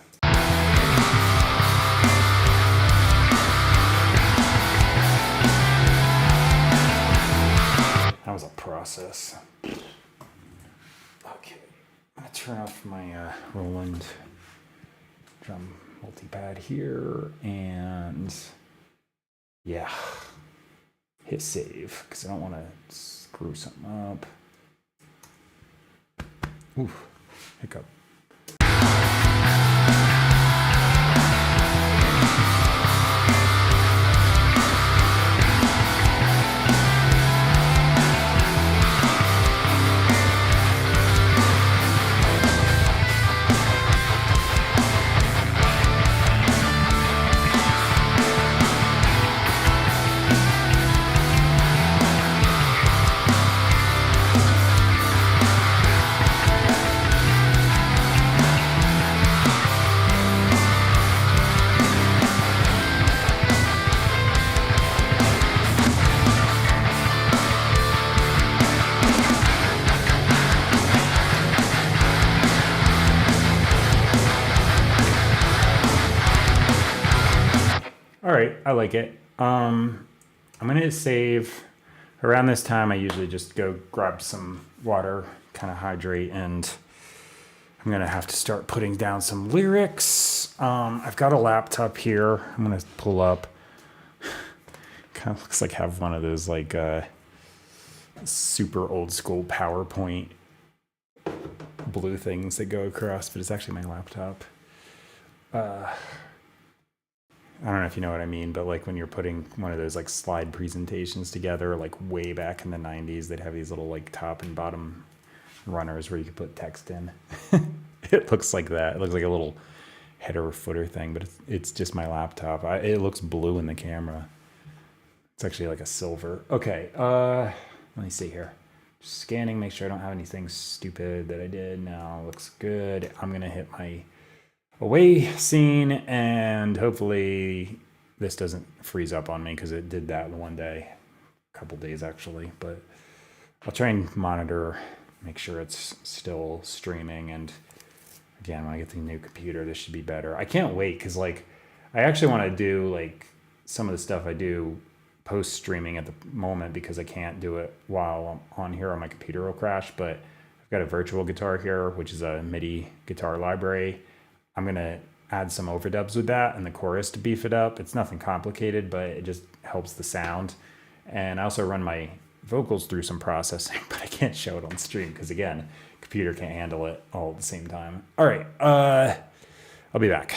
That was a process. Okay, I'm gonna turn off my Roland drum multi-pad here, and yeah, hit save, because I don't want to screw something up. Oof, hiccup. All right, I like it. I'm gonna save. Around this time, I usually just go grab some water, kind of hydrate, and I'm gonna have to start putting down some lyrics. I've got a laptop here. I'm gonna pull up. Kind of looks like I have one of those like super old school PowerPoint blue things that go across, but it's actually my laptop. I don't know if you know what I mean, but like when you're putting one of those like slide presentations together, like way back in the 90s, they'd have these little like top and bottom runners where you could put text in. It looks like that. It looks like a little header or footer thing, but it's just my laptop. It looks blue in the camera. It's actually like a silver. Okay, let me see here. Just scanning, make sure I don't have anything stupid that I did. No, looks good. I'm gonna hit my away scene, and hopefully this doesn't freeze up on me, because it did that one day, a couple days actually, but I'll try and monitor, make sure it's still streaming. And again, when I get the new computer, this should be better. I can't wait, because like I actually want to do like some of the stuff I do post streaming at the moment, because I can't do it while I'm on here, or my computer will crash. But I've got a virtual guitar here, which is a MIDI guitar library. I'm going to add some overdubs with that and the chorus to beef it up. It's nothing complicated, but it just helps the sound. And I also run my vocals through some processing, but I can't show it on stream because, again, computer can't handle it all at the same time. All right, I'll be back.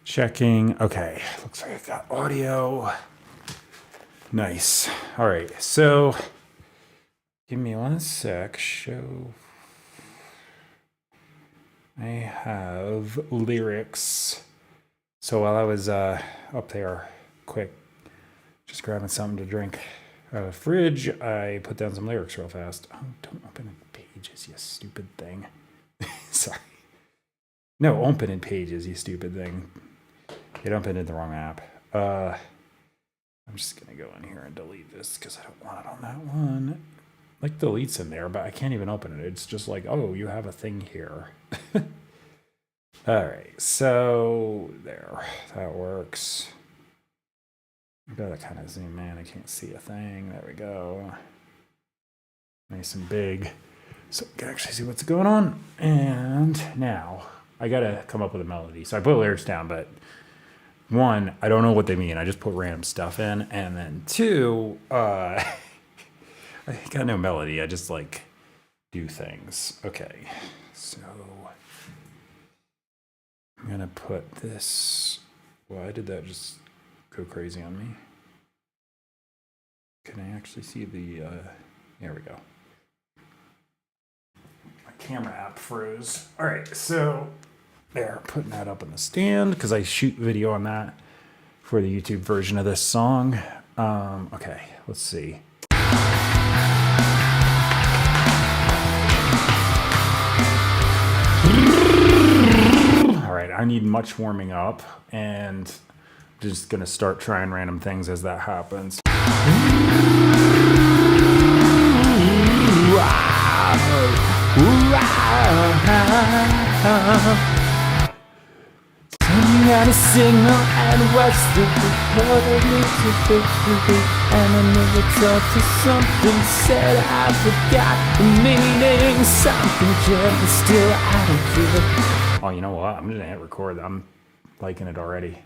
Checking. Okay, looks like I got audio. Nice. All right, so give me 1 sec. Show. I have lyrics. So while I was up there, quick, just grabbing something to drink out of the fridge, I put down some lyrics real fast. Oh, don't open in Pages, you stupid thing. Sorry. No, open in Pages, you stupid thing. It opened in the wrong app. I'm just gonna go in here and delete this because I don't want it on that one. Like delete's in there, but I can't even open it. It's just like, oh, you have a thing here. All right, so there, that works. I gotta kind of zoom in. I can't see a thing. There we go. Nice and big, so I can actually see what's going on. And now I gotta come up with a melody. So I put lyrics down, but one, I don't know what they mean. I just put random stuff in, and then two, I got no melody. I just like do things. Okay, so I'm gonna put this. Why did that just go crazy on me? Can I actually see the? There we go. My camera app froze. All right, so there, putting that up on the stand because I shoot video on that for the YouTube version of this song. Okay, let's see. All right, I need much warming up, and I'm just gonna start trying random things as that happens. Sending out a signal and what's the report of me to be? And I never talked to something said I forgot the meaning. Something just still I don't feel it. Oh, you know what? I'm gonna hit record. I'm liking it already.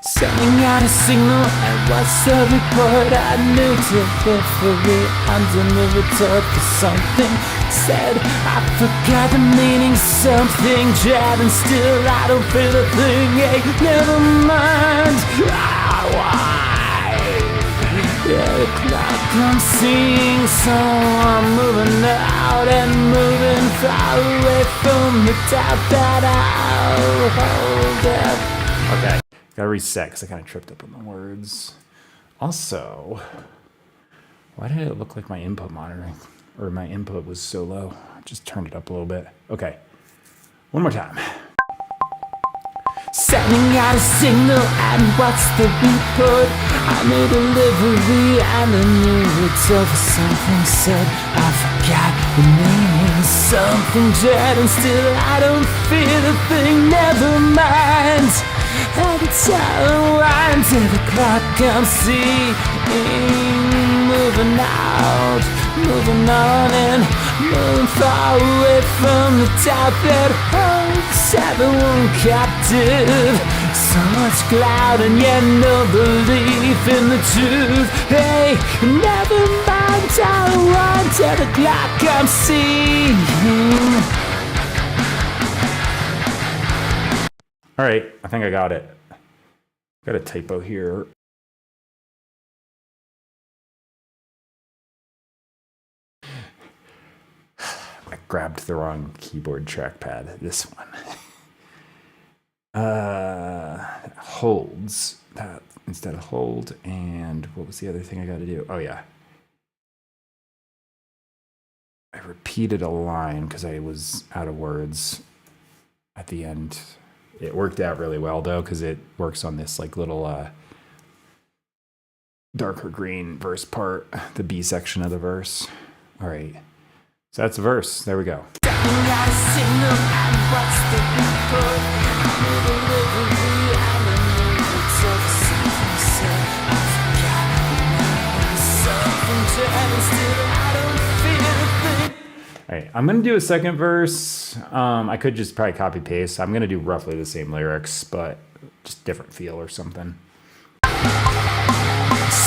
Sending out a signal and what's the report? I knew delivery. I'm delivered for something said I forgot the meaning. Something dread and still I don't feel a thing. Hey, never mind. Why? Yeah, the clock I'm seeing, so I'm moving out and moving far away from the doubt that I'll hold up. Okay. Gotta reset because I kind of tripped up on the words. Also, why did it look like my input monitoring or my input was so low? I just turned it up a little bit. Okay, one more time. Sending out a signal and what's the report? I knew delivery and I knew it's over. Something said I forgot the meaning. Something dread and still I don't feel a thing. Never mind. At the time wind till the clock I'm seeing. Moving out, moving on and moving far away from the doubt that holds everyone captive. So much cloud and yet no belief in the truth. Hey, never mind, I'll run till the clock I'm seeing. All right, I think I got it. Got a typo here. I grabbed the wrong keyboard trackpad, this one. Holds that instead of hold, and what was the other thing I got to do? Oh yeah. I repeated a line because I was out of words at the end. It worked out really well though, because it works on this like little darker green verse part, the B section of the verse. All right, so that's the verse. There we go. All right, I'm gonna do a second verse. I could just probably copy paste. I'm gonna do roughly the same lyrics, but just different feel or something.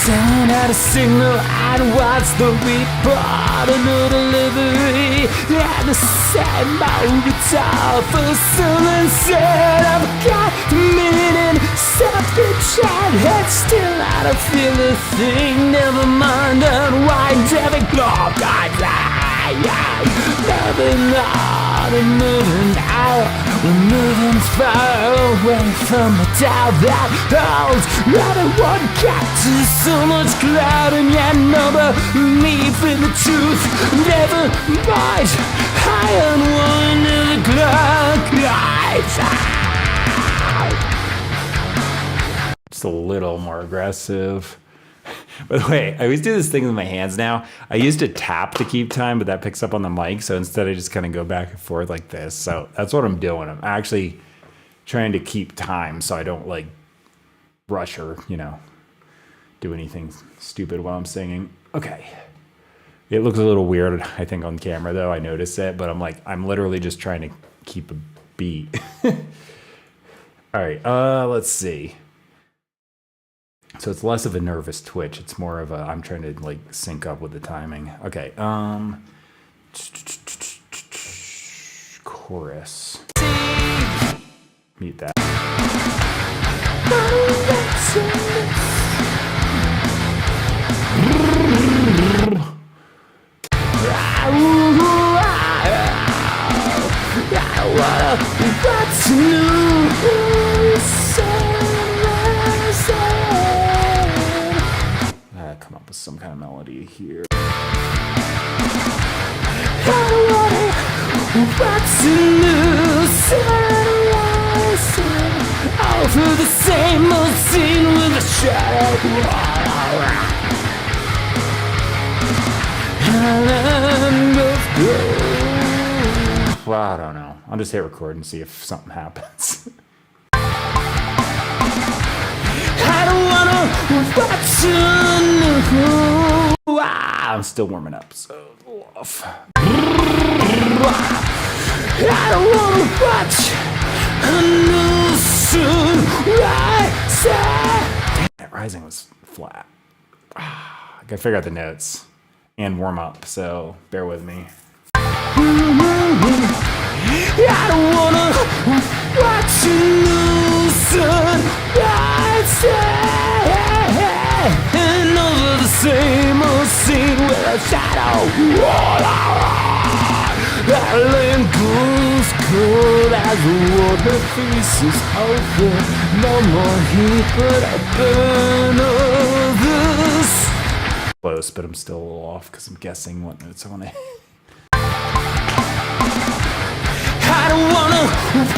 Send out a signal and watch the report. A new delivery and the same moments of a someone said I've got a minute something chat and still I don't feel a thing. Never mind unwind every clock I die. Moving on and moving out. We're moving far away from the doubt that holds. Everyone got to so much cloud and yet nobody believe in the truth. Never mind, I am one of the clock lights out. Just a little more aggressive. By the way, I always do this thing with my hands now. I used to tap to keep time, but that picks up on the mic. So instead I just kind of go back and forth like this. So that's what I'm doing. I'm actually trying to keep time so I don't like rush or, do anything stupid while I'm singing. Okay. It looks a little weird, I think, on camera though. I noticed it, but I'm literally just trying to keep a beat. All right. Let's see. So it's less of a nervous twitch. It's more of a, I'm trying to like sync up with the timing. Okay. Chorus. Mute that. What's new? Come up with some kind of melody here. What's new? Over the same old scene with a shadow. Well, I don't know. I'll just hit record and see if something happens. I don't wanna watch you. I'm still warming up, so off. I don't wanna watch a new sun rise. That rising was flat. I gotta figure out the notes and warm up, so bear with me. I don't wanna watch a new sun rise. And over the same old scene with a shadow. Island goes cold as water freezes over. No more heat, but I burn others. Close, but I'm still a little off because I'm guessing what notes I want to hit. I don't wanna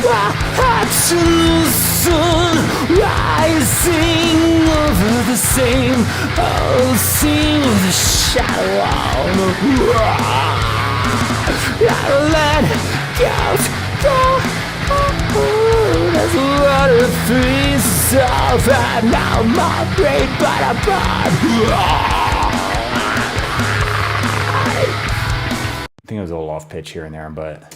watch the sun rising over the same old scene with a shadow on the wall. I let go. There's water freezes off and now my brain but I'm I think I was a little off pitch here and there, but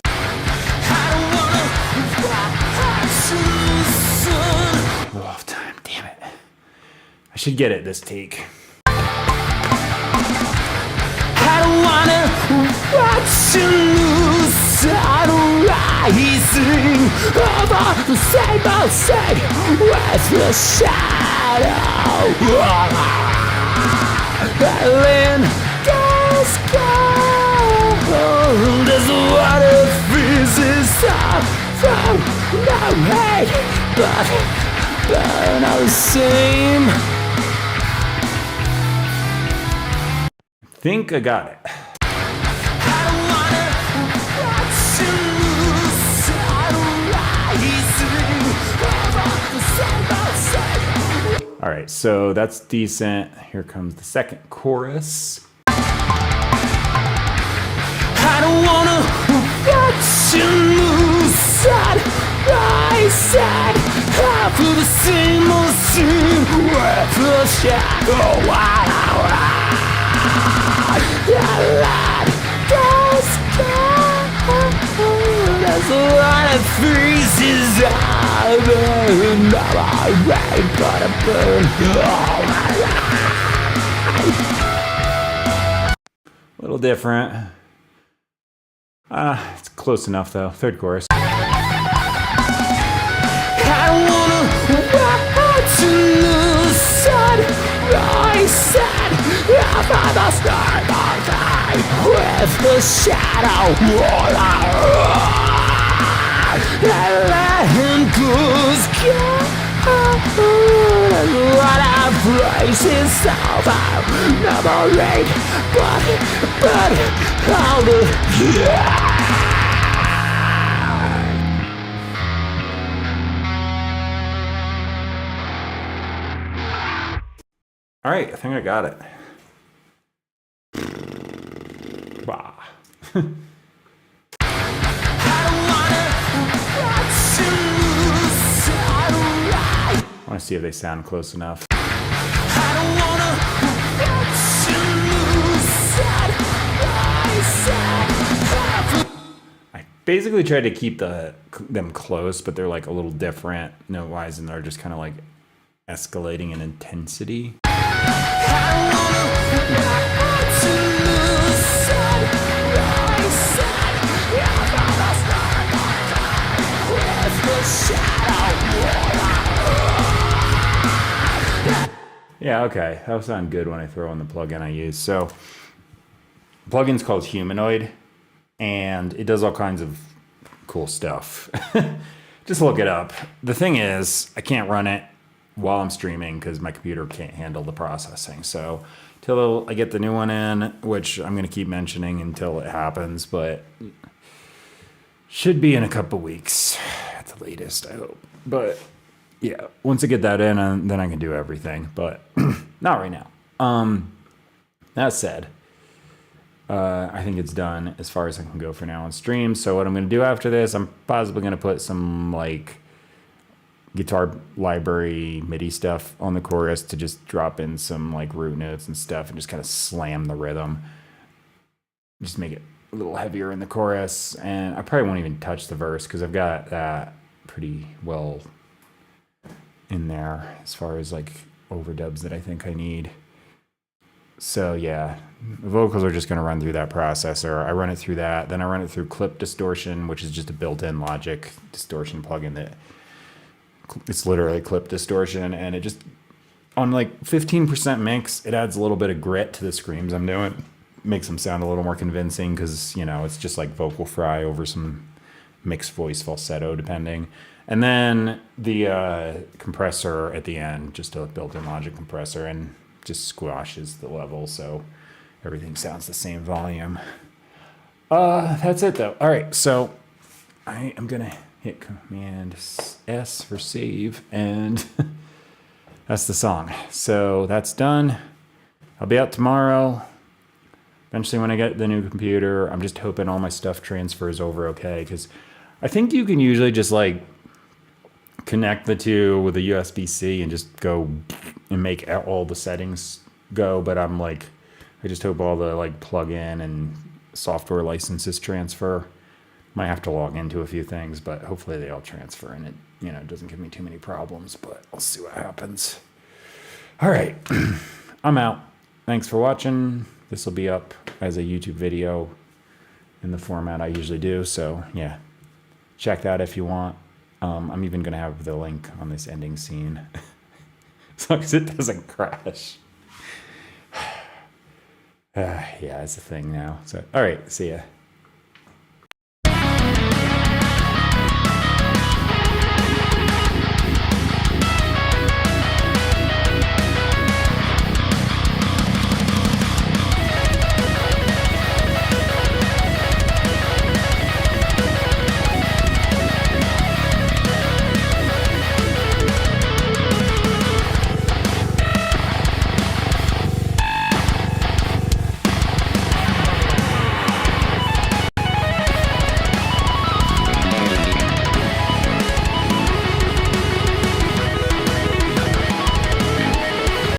off time, damn it. I should get it this take. I don't wanna watch a new sun rising over the same old scene with the shadow. Island goes cold as the water freezes up from the rain, but burn all the same. I think I got it. All right, so that's decent. Here comes the second chorus. I don't wanna watch a new sun rising after the same old scene with the shadow. The light goes cold as the water freezes out and now I rain but I burn. A little different. It's close enough though. Third chorus. I wanna walk to the sunrise and by the start of night with the shadow and let him goes what I praise is over memory but how the All right, I think I got it. Bah. I want to see if they sound close enough. I basically tried to keep them close, but they're like a little different note-wise, and they're just kind of like escalating in intensity. Yeah, okay. That'll sound good when I throw in the plugin I use. So, the plugin's called Humanoid, and it does all kinds of cool stuff. Just look it up. The thing is, I can't run it while I'm streaming because my computer can't handle the processing. So, till I get the new one in, which I'm going to keep mentioning until it happens, but should be in a couple weeks at the latest, I hope. But yeah, once I get that in, then I can do everything, but not right now. That said, I think it's done as far as I can go for now on stream. So what I'm going to do after this, I'm possibly going to put some like guitar library MIDI stuff on the chorus to just drop in some like root notes and stuff and just kind of slam the rhythm. Just make it a little heavier in the chorus. And I probably won't even touch the verse because I've got that pretty well in there as far as like overdubs that I think I need. So yeah, the vocals are just going to run through that processor. I run it through that. Then I run it through Clip Distortion, which is just a built-in Logic distortion plugin that it's literally Clip Distortion. And it just, on like 15% mix, it adds a little bit of grit to the screams I'm doing. Makes them sound a little more convincing because, you know, it's just like vocal fry over some mixed voice falsetto depending. And then the compressor at the end, just a built-in Logic compressor, and just squashes the level so everything sounds the same volume. That's it though. All right, so I am gonna hit Command S for save, and that's the song. So that's done. I'll be out tomorrow. Eventually when I get the new computer, I'm just hoping all my stuff transfers over okay, because I think you can usually just like connect the two with a USB-C and just go and make all the settings go. But I'm like, I just hope all the like plug-in and software licenses transfer. Might have to log into a few things, but hopefully they all transfer and it, you know, doesn't give me too many problems, but I'll see what happens. All right, I'm out. Thanks for watching. This will be up as a YouTube video in the format I usually do. So yeah, check that if you want. I'm even going to have the link on this ending scene as long as it doesn't crash. Yeah, it's a thing now. So, all right, see ya.